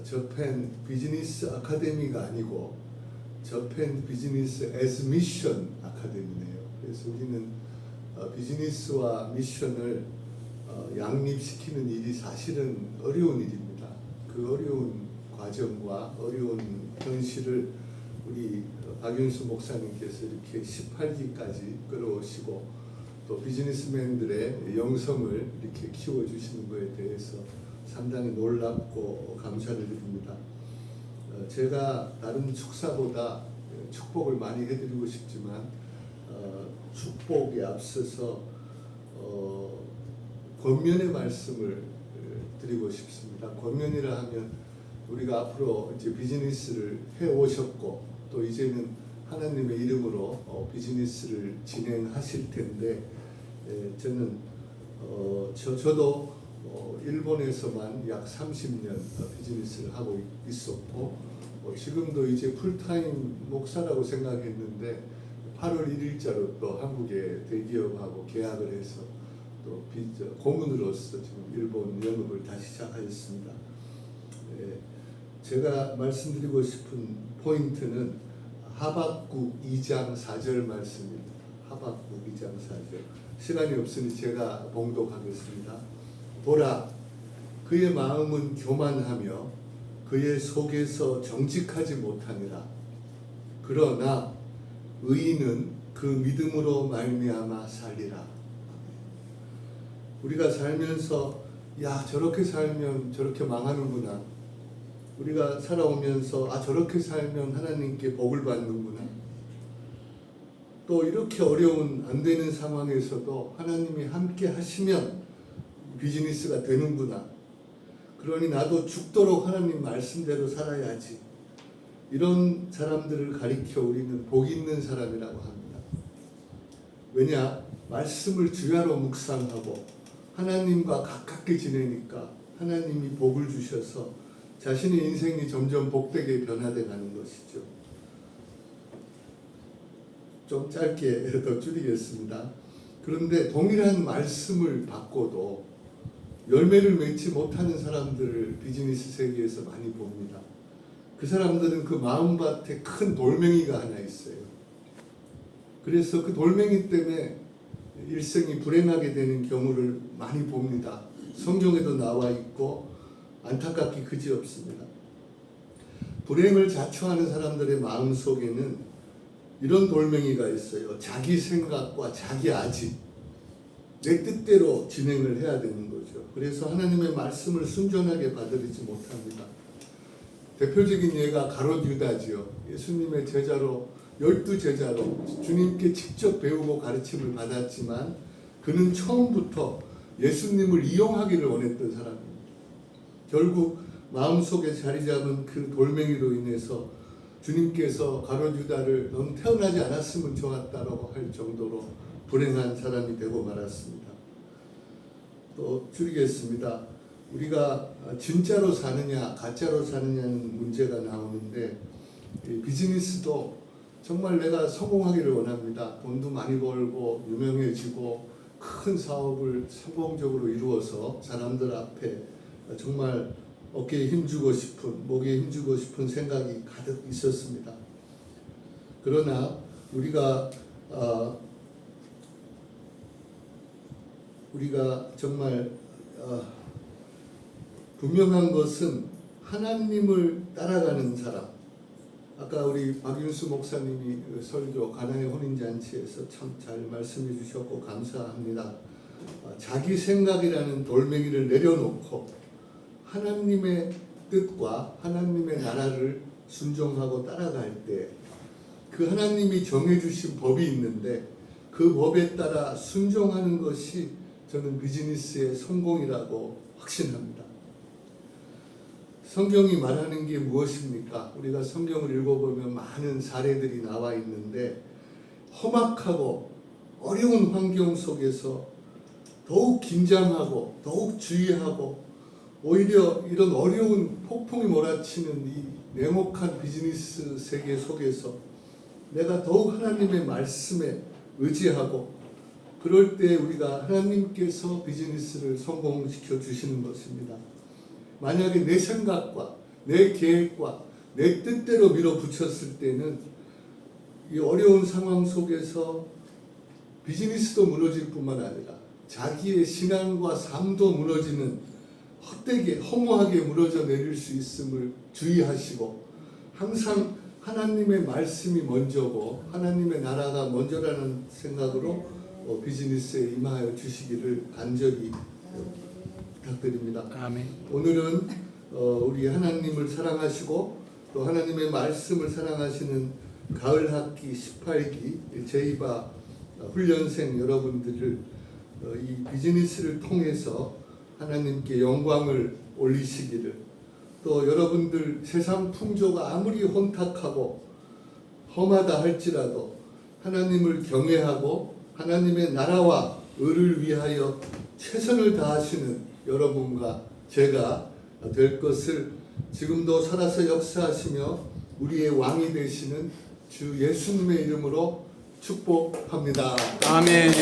저펜 비즈니스 아카데미가 아니고 저펜 비즈니스 에즈 미션 아카데미네요. 그래서 우리는 비즈니스와 미션을 양립시키는 일이 사실은 어려운 일입니다. 그 어려운 과정과 어려운 현실을 우리 박윤수 목사님께서 이렇게 18기까지 끌어오시고 또 비즈니스맨들의 영성을 이렇게 키워주시는 것에 대해서 상당히 놀랍고 감사를 드립니다. 제가 다른 축사보다 축복을 많이 해드리고 싶지만 축복에 앞서서 권면의 말씀을 드리고 싶습니다. 권면이라 하면 우리가 앞으로 이제 비즈니스를 해 오셨고 또 이제는 하나님의 이름으로 비즈니스를 진행하실 텐데 저는 저도 일본에서만 약 30년 비즈니스를 하고 있었고 지금도 이제 풀타임 목사라고 생각했는데 8월 1일자로 또 한국의 대기업하고 계약을 해서 또 고문으로서 지금 일본 영업을 다시 시작하였습니다. 제가 말씀드리고 싶은 포인트는 하박국 2장 4절 말씀입니다. 하박국 2장 4절. 시간이 없으니 제가 봉독하겠습니다. 보라, 그의 마음은 교만하며 그의 속에서 정직하지 못하니라. 그러나 의인은 그 믿음으로 말미암아 살리라. 우리가 살면서 야 저렇게 살면 저렇게 망하는구나. 우리가 살아오면서 저렇게 살면 하나님께 복을 받는구나. 또 이렇게 어려운 안 되는 상황에서도 하나님이 함께 하시면 비즈니스가 되는구나. 그러니 나도 죽도록 하나님 말씀대로 살아야지. 이런 사람들을 가리켜 우리는 복 있는 사람이라고 합니다. 왜냐? 말씀을 주야로 묵상하고 하나님과 가깝게 지내니까 하나님이 복을 주셔서 자신의 인생이 점점 복되게 변화돼 가는 것이죠. 좀 짧게 더 줄이겠습니다. 그런데 동일한 말씀을 받고도 열매를 맺지 못하는 사람들을 비즈니스 세계에서 많이 봅니다. 그 사람들은 그 마음밭에 큰 돌멩이가 하나 있어요. 그래서 그 돌멩이 때문에 일생이 불행하게 되는 경우를 많이 봅니다. 성경에도 나와 있고 안타깝기 그지없습니다. 불행을 자초하는 사람들의 마음 속에는 이런 돌멩이가 있어요. 자기 생각과 자기 아집, 내 뜻대로 진행을 해야 되는 거죠. 그래서 하나님의 말씀을 순전하게 받아들이지 못합니다. 대표적인 예가 가롯 유다지요. 예수님의 제자로 12제자로 주님께 직접 배우고 가르침을 받았지만 그는 처음부터 예수님을 이용하기를 원했던 사람입니다. 결국 마음속에 자리 잡은 그 돌멩이로 인해서 주님께서 가롯 유다를 넌 태어나지 않았으면 좋았다라고 할 정도로 불행한 사람이 되고 말았습니다. 또 줄이겠습니다. 우리가 진짜로 사느냐 가짜로 사느냐는 문제가 나오는데 비즈니스도 정말 내가 성공하기를 원합니다. 돈도 많이 벌고 유명해지고 큰 사업을 성공적으로 이루어서 사람들 앞에 정말 어깨에 힘주고 싶은, 목에 힘주고 싶은 생각이 가득 있었습니다. 그러나 우리가 정말 분명한 것은 하나님을 따라가는 사람. 아까 우리 박윤수 목사님이 설교 가나의 혼인잔치에서 참 잘 말씀해 주셨고 감사합니다. 자기 생각이라는 돌멩이를 내려놓고 하나님의 뜻과 하나님의 나라를 순종하고 따라갈 때 그 하나님이 정해주신 법이 있는데 그 법에 따라 순종하는 것이 저는 비즈니스의 성공이라고 확신합니다. 성경이 말하는 게 무엇입니까? 우리가 성경을 읽어보면 많은 사례들이 나와 있는데 험악하고 어려운 환경 속에서 더욱 긴장하고 더욱 주의하고 오히려 이런 어려운 폭풍이 몰아치는 이 냉혹한 비즈니스 세계 속에서 내가 더욱 하나님의 말씀에 의지하고 그럴 때 우리가 하나님께서 비즈니스를 성공시켜 주시는 것입니다. 만약에 내 생각과 내 계획과 내 뜻대로 밀어붙였을 때는 이 어려운 상황 속에서 비즈니스도 무너질 뿐만 아니라 자기의 신앙과 삶도 무너지는 헛되게 허무하게 무너져 내릴 수 있음을 주의하시고 항상 하나님의 말씀이 먼저고 하나님의 나라가 먼저라는 생각으로 비즈니스에 임하여 주시기를 간절히 부탁드립니다. 아멘. 오늘은 우리 하나님을 사랑하시고 또 하나님의 말씀을 사랑하시는 가을 학기 18기 제이바 훈련생 여러분들을 이 비즈니스를 통해서 하나님께 영광을 올리시기를 또 여러분들 세상 풍조가 아무리 혼탁하고 험하다 할지라도 하나님을 경외하고 하나님의 나라와 의를 위하여 최선을 다하시는 여러분과 제가 될 것을 지금도 살아서 역사하시며 우리의 왕이 되시는 주 예수님의 이름으로 축복합니다. 아멘.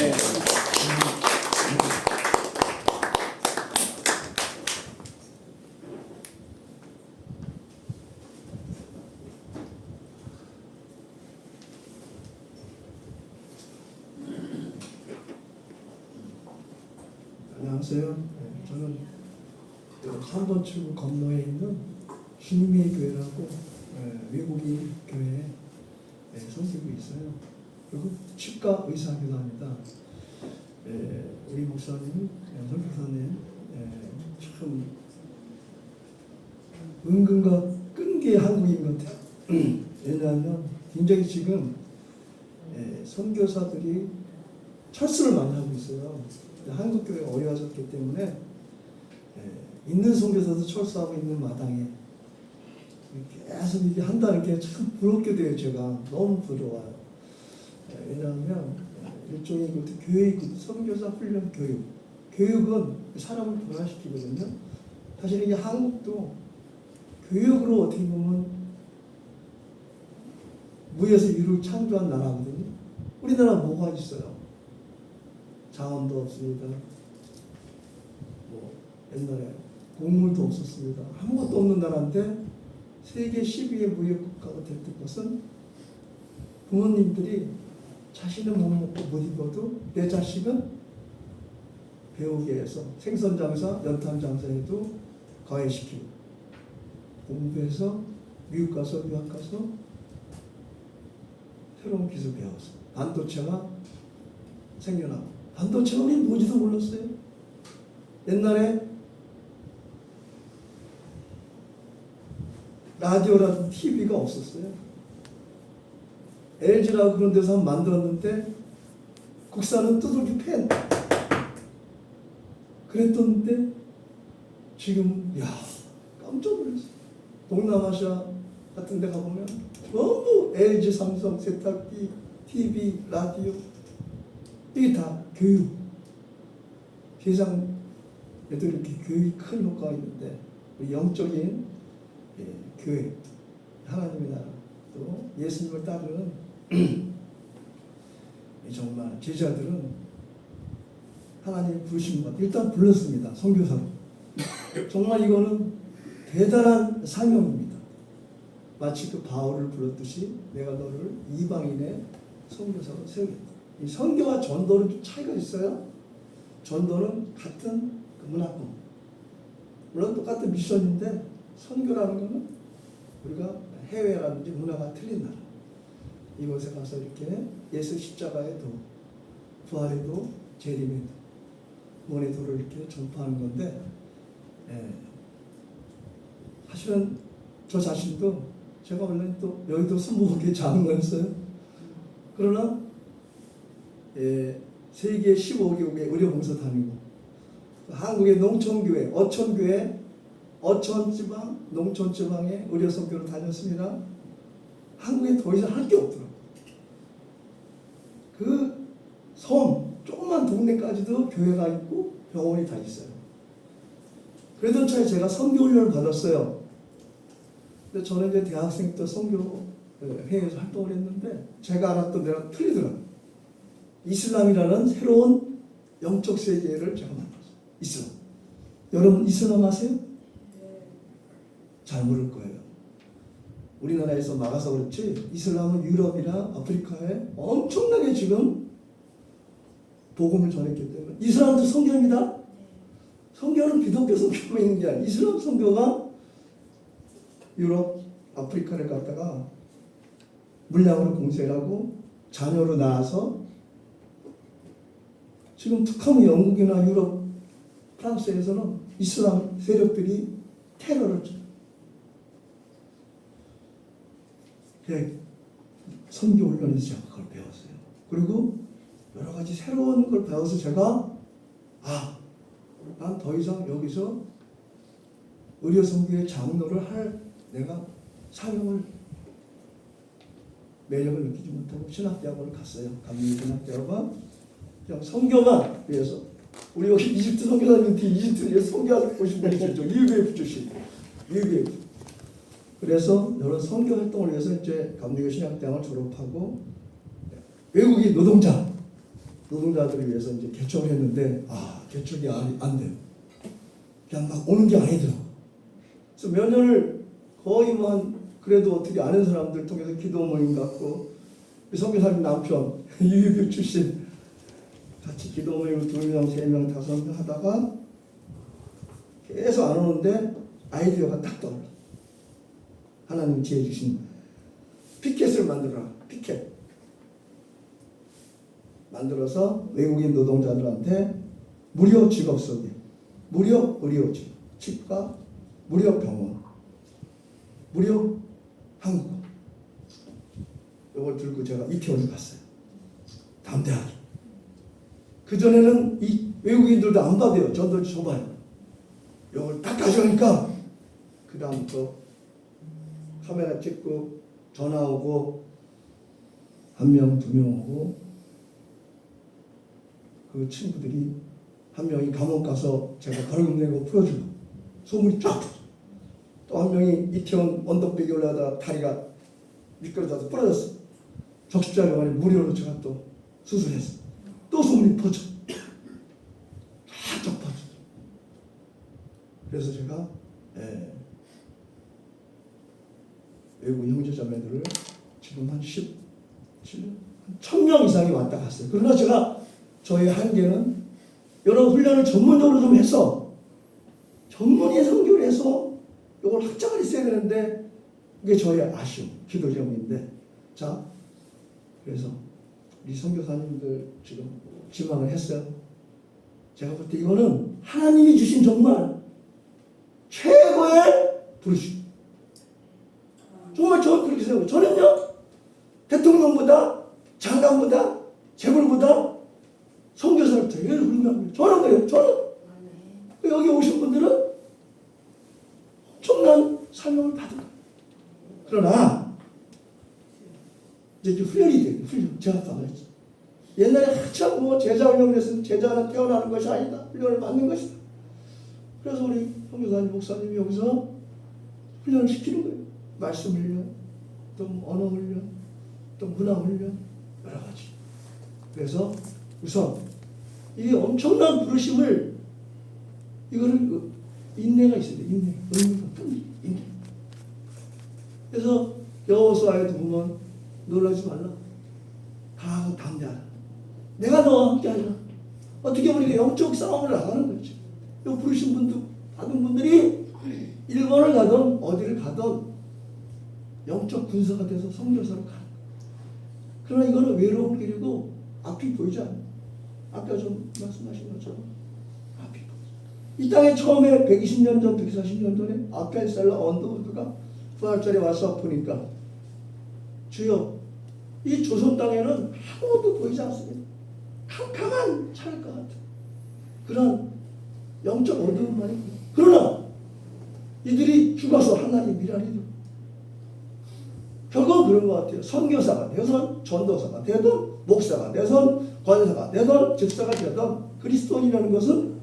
안녕하세요. 저는 3번 출구 건너에 있는 힘의 교회라고 외국인 교회에 섬기고 있어요. 그리고 치과 의사기도 합니다. 우리 목사님, 선교사님 참 은근과 끈기의 한국인 같아요. 왜냐하면 굉장히 지금 선교사들이 철수를 많이 하고 있어요. 한국 교회가 어려워졌기 때문에 있는 선교사도 철수하고 있는 마당에 계속 이게 한다는 게 참 부럽게 돼요. 제가 너무 부러워요. 왜냐하면 일종의 교육, 선교사 훈련 교육은 사람을 변화시키거든요. 사실 이게 한국도 교육으로 어떻게 보면 무에서 유를 창조한 나라거든요. 우리나라 뭐가 있어요? 자원도 없습니다. 뭐 옛날에 곡물도 없었습니다. 아무것도 없는 나라인데 세계 10위의 무역 국가가 됐던 것은 부모님들이 자신은 못 먹고 못 입어도 내 자식은 배우게 해서 생선장사, 연탄장사에도 가해시키고 공부해서 미국 가서 유학 가서 새로운 기술 배워서 반도체가 생겨나고 반도체가 우리 뭔지도 몰랐어요. 옛날에 라디오라든 TV가 없었어요. LG라고 그런 데서 한번 만들었는데 국산은 두들기 팬 그랬던데 지금 야 깜짝 놀랐어요. 동남아시아 같은 데 가보면 전부 LG, 삼성, 세탁기, TV, 라디오 이게 다 교육. 세상 애들 이렇게 교육이 큰 효과가 있는데 우리 영적인 교회, 하나님의 나라 또 예수님을 따르는 정말 제자들은 하나님 부르신 것 일단 불렀습니다. 선교사로. 정말 이거는 대단한 사명입니다. 마치 그 바울을 불렀듯이 내가 너를 이방인의 선교사로 세우겠다. 이 선교와 전도는 좀 차이가 있어요. 전도는 같은 그 문화권 물론 똑같은 미션인데 선교라는 것은 우리가 해외라든지 문화가 틀린 나라 이곳에 가서 이렇게 예수 십자가의 도 부활의 도 재림의 도 구원의 도를 이렇게 전파하는 건데 사실은 저 자신도 제가 원래 또 여의도 스무고개 장로였어요. 그러나 세계 15개국의 의료봉사 다니고 한국의 농촌교회, 어촌교회, 어촌지방, 농촌지방의 의료선교를 다녔습니다. 한국에 더 이상 할 게 없더라고요. 그 섬, 조그만 동네까지도 교회가 있고 병원이 다 있어요. 그러던 차에 제가 선교훈련을 받았어요. 근데 저는 이제 대학생 때 선교 회에서 활동을 했는데 제가 알았던 데랑 틀리더라고요. 이슬람이라는 새로운 영적 세계를 제가 만났어요. 이슬람. 여러분 이슬람 아세요? 잘 모를 거예요. 우리나라에서 막아서 그렇지 이슬람은 유럽이나 아프리카에 엄청나게 지금 복음을 전했기 때문에 이슬람도 선교입니다. 선교는 기독교 선교만 있는 게 아니라 이슬람 선교가 유럽, 아프리카를 갖다가 물량으로 공세를 하고 자녀로 낳아서 지금 특히 영국이나 유럽, 프랑스에서는 이슬람 세력들이 테러를 선교 훈련에서 제가 그걸 배웠어요. 그리고 여러 가지 새로운 걸 배워서 제가 난 더 이상 여기서 의료 선교의 장로를 할 내가 사명을 매력을 느끼지 못하고 신학대학원을 갔어요. 감리 신학대학원 그냥 선교만 위해서 우리 여기 이집트 선교사님 이집트에 선교하고 보신 분이 있죠. UBF 출신. UBF. 그래서 여러 선교 활동을 위해서 이제 감리교 신학대학을 졸업하고 외국인 노동자들을 위해서 이제 개척을 했는데 개척이 안 돼요. 그냥 막 오는 게 아니더라고. 그래서 몇 년을 거의 그래도 어떻게 아는 사람들 통해서 기도 모임 갖고 선교사님 남편 UBF 출신 같이 기도 모임을 2명, 3명, 5명 하다가 계속 안 오는데 아이디어가 딱 떠올라. 하나님 지혜 주신 피켓을 만들어라. 피켓 만들어서 외국인 노동자들한테 무료 직업 소개, 무료 의료지, 치과, 무료 병원, 무료 한국어. 이걸 들고 제가 이태원에 갔어요. 담대하게. 그전에는 이 외국인들도 안 받아요. 저도 줘봐요. 이걸 딱 가져가니까 그 다음부터 카메라 찍고 전화 오고 1명, 2명 오고 그 친구들이 1명이 감옥 가서 제가 벌금 내고 풀어주고 소문이 쫙 또 한 명이 이태원 언덕배기 올라가다가 다리가 미끄러져서 부러졌어. 적십자병원에 무료로 제가 또 수술했어. 또 소문이 퍼져. 쫙쫙 퍼져. 그래서 제가 외국 형제자매들을 지금 한 1000명 이상이 왔다 갔어요. 그러나 제가 저의 한계는 여러 훈련을 전문적으로 좀 해서 전문의 선교를 해서 이걸 확장을 했어야 되는데 이게 저의 아쉬움, 기도 제목인데 자 그래서 우리 선교사님들 지금 지망을 했어요. 제가 볼 때 이거는 하나님이 주신 정말 최고의 부르심. 정말 저는 그렇게 생각해요. 저는요 대통령보다 장관보다 재벌보다 선교사를 되게 훌륭합니다. 저는 그래요. 저는 여기 오신 분들은 엄청난 사명을 받은 거예요. 그러나 이제 훈련이 돼요. 훈련. 제가 아까 말했죠. 옛날에 한참 뭐 제자 훈련을 했으면 제자는 태어나는 것이 아니다. 훈련을 받는 것이다. 그래서 우리 선교사님 목사님이 여기서 훈련을 시키는 거예요. 말씀 훈련, 또 언어 훈련, 또 문화 훈련 여러 가지. 그래서 우선 이 엄청난 부르심을 이거를 인내가 있어야 돼. 인내. 인내. 그래서 여호수아에도 보면 놀라지 말라. 강하고 담대하라. 내가 너와 함께하리라. 어떻게 보면 영적 싸움을 나가는 거지. 이 부르신 분들 받은 분들이 일본을 가든 어디를 가든 영적 군사가 돼서 선교사로 가는 거야. 그러나 이거는 외로운 길이고 앞이 보이지 않아. 아까 좀 말씀하신 것처럼 앞이 보이지. 이 땅에 처음에 120년 전, 140년 전에 아펜셀러 언더우드가 부활절에 와서 보니까 주여 이 조선 땅에는 아무것도 보이지 않습니다. 캄캄한 차일 것 같아. 그런 영적 어두움만이. 그러나 이들이 죽어서 하나님 미랄이죠. 결국은 그런 것 같아요. 선교사가 되든 전도사가 되든 목사가 되든 권사가 되든 집사가 되든 그리스도인이라는 것은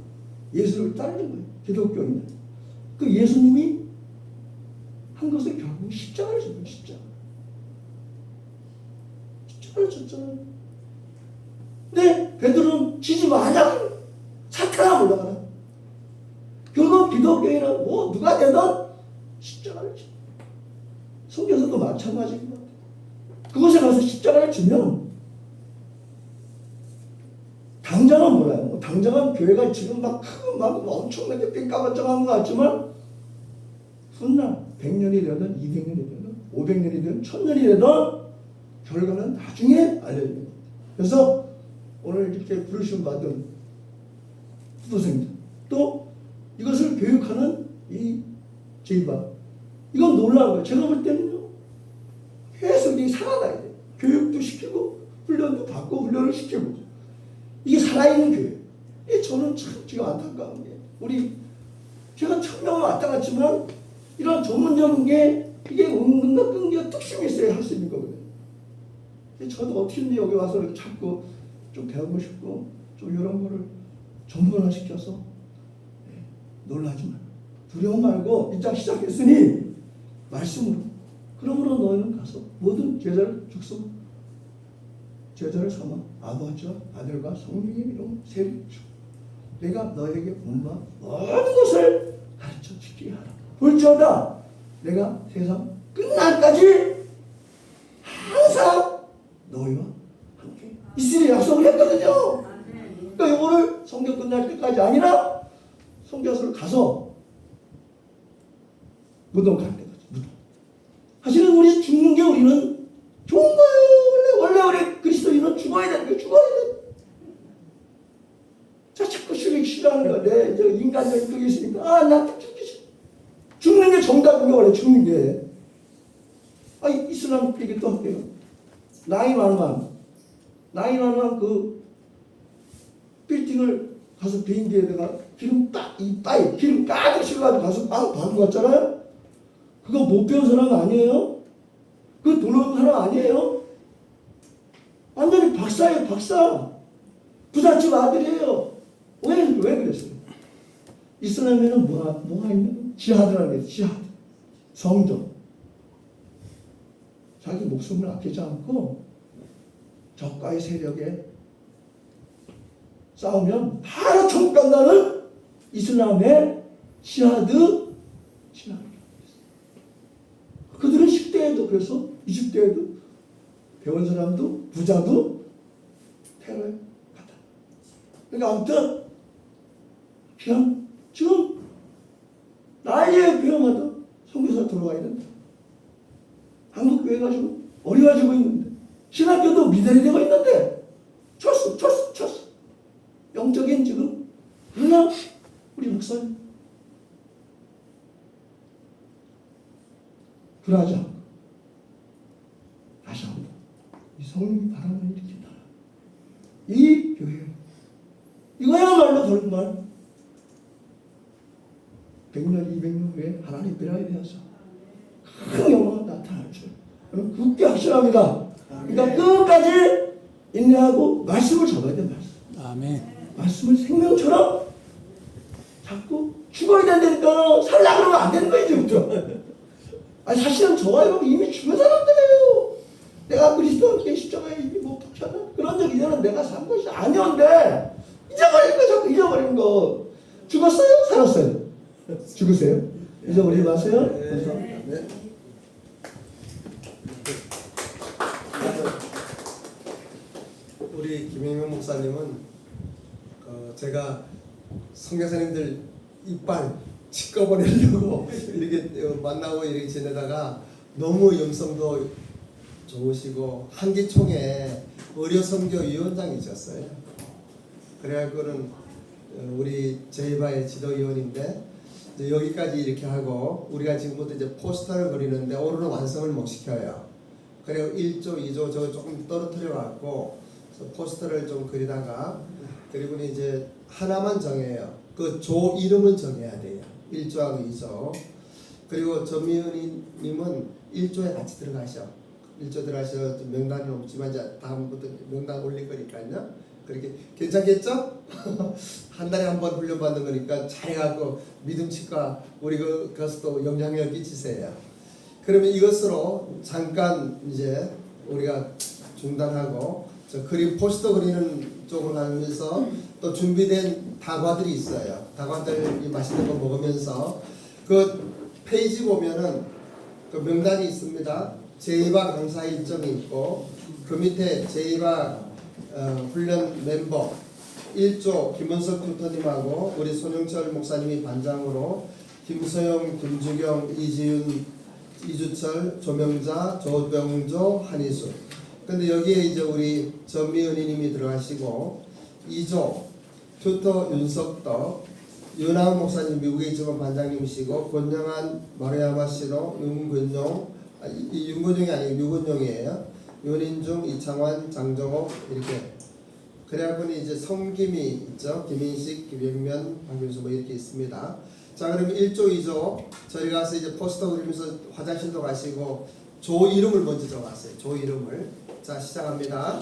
예수를 따르는 거예요. 기독교인은. 그 예수님이 한 것은 결국 십자가를 진 거예요. 십자가를 졌잖아요. 근데 베드로는 지지 마라. 사탄아 올라가라. 결국 기독교인은 뭐 누가 되든 십자가를 지. 선교사도 마찬가지인 것 같아요. 그곳에 가서 십자가를 지면 당장은 몰라요. 당장은 교회가 지금 막 크고 막 엄청나게 삥까번쩍한 것 같지만 훗날 100년이 되든 200년이 되든 500년이 되든 1000년이 되든 결과는 나중에 알려집니다. 그래서 오늘 이렇게 부르심 받은 후도생들 또 이것을 교육하는 이 제이바 이건 놀라운 거예요. 제가 볼 때는요 계속 이 살아나야 돼요. 교육도 시키고 훈련도 받고 훈련을 시키고 이게 살아있는 교회. 이게 저는 참 지금 안타까운 게 우리 제가 1000명은 왔다 갔지만 이런 전문적인 게 이게 은근과 끈기가 특심이 있어야 할 수 있는 거거든요. 저도 어떻게든 여기 와서 이렇게 자꾸 좀 배우고 싶고 좀 이런 거를 전문화 시켜서 놀라지 말고 두려움 말고 이제 시작했으니 말씀으로 그러므로 너희는 가서 모든 제자를 죽소 제자를 삼아 아버지와 아들과 성령의 이름 세례 주 내가 너에게 본바 모든 것을 가르쳐 주게 하라. 볼지어다 내가 세상 끝날까지 항상 너희와 함께 있으리 약속을 했거든요. 그러니까 이거를 성경 끝날 때까지 아니라 성교사로 가서 무덤 가는 거죠. 무덤. 사실은 우리 죽는 게 우리는 좋은 거예요. 원래 우리 그리스도인은 죽어야 되는 거예요. 죽어야 돼. 자, 자꾸 싫어하는 거야. 내 이제 인간적인 그게 있으니까 나 죽기 싫어. 죽는 게 정답인 게 원래 죽는 게. 이슬람 얘기 또 할게요. 나이 많으면 그 빌딩을 가서 비행기에다가 기름 기름 가득 실어가지고 가서 받고 갔잖아요. 그거 못 배운 사람 아니에요? 그거 돈 없는 사람 아니에요? 완전히 박사예요, 박사. 부잣집 아들이에요. 왜 그랬어요? 이슬람에는 뭐가 있냐면 지하드라는 게 지하드. 성도 자기 목숨을 아끼지 않고 적과의 세력에 싸우면 바로 총간다는 이슬람의 지하드 신앙입니다. 그들은 10대에도 그래서 20대에도 배운 사람도 부자도 테러에 갔다. 그러니까 아무튼 그냥 지금 나이에 비하마다 선교사 돌아가야 된다. 한국 교회가 지금 어려워지고 있는데 신학교도 미달이 되고 있는데 철수 영적인 지금 그러나 우리 목사님 그러하지 않고 다시 한번 이 성령이 바람을 일으킨다. 이 교회 이거야말로 정말 100년 200년 후에 하나님 비라에 대해서 큰 영광을 나타날 줄 저는 굳게 확신합니다. 그러니까 끝까지 인내하고 말씀을 잡아야 돼. 말씀. 아멘. 말씀을 생명처럼 자꾸 죽어야 된다니까 살려고 그러면 안 되는 거예요. 이제부터. 아니 사실은 저와 이미 죽은 사람들이에요. 내가 그리스도와 함께 십자가에 이미 못 박혔나? 그런 적 이제는 내가 산 것이 아니었는데 잊어버리는 거 자꾸 잊어버리는 거. 죽었어요? 살았어요? 죽으세요? 잊어버리지 마세요. 감사합니다. 네. 우리 김영명 목사님은 제가 선교사님들 이빨 치꺼버리려고 이렇게 만나고 이렇게 지내다가 너무 영성도 좋으시고 한기총회 의료선교위원장이셨어요. 그래갖고는 우리 제이바의 지도위원인데 이제 여기까지 이렇게 하고 우리가 지금부터 이제 포스터를 그리는데 오늘은 완성을 못 시켜요. 그리고 1조, 2조 저거 조금 떨어뜨려 갖고 포스터를 좀 그리다가 그리고 이제 하나만 정해요. 그 조 이름은 정해야 돼요. 1조하고 2조. 그리고 전미은님은 1조에 같이 들어가셔. 1조 들어가셔. 명단은 없지만 이제 다음부터 명단 올릴 거니까요. 그렇게 괜찮겠죠? 한 달에 한 번 훈련받는 거니까 잘해갖고 믿음치과 우리 가서 또 영향력을 끼치세요. 그러면 이것으로 잠깐 이제 우리가 중단하고 저 그림 포스터 그리는 쪽으로 가면서 또 준비된 다과들이 있어요. 다과들 맛있는 거 먹으면서 그 페이지 보면은 그 명단이 있습니다. 제이바 강사 일정이 있고 그 밑에 제이바 훈련 멤버 1조 김원석 튜터님하고 우리 손영철 목사님이 반장으로 김소영, 김주경, 이지윤, 이주철, 조명자, 조병조, 한희수. 근데 여기에 이제 우리 전미은희님이 들어가시고 2조 튜터 윤석덕, 윤하은 목사님 미국에 있지만 반장님이시고 권영한 마루야마시로 윤근용, 이 윤근용이 아니고 유근용이에요. 윤인중, 이창환, 장정옥 이렇게. 그래갖고 이제 성김이 있죠. 김인식, 김영면, 박윤수 뭐 이렇게 있습니다. 자 그러면 1조, 2조 저희 가서 이제 포스터 그리면서 화장실도 가시고 조 이름을 먼저 적었어요. 조 이름을. 자 시작합니다.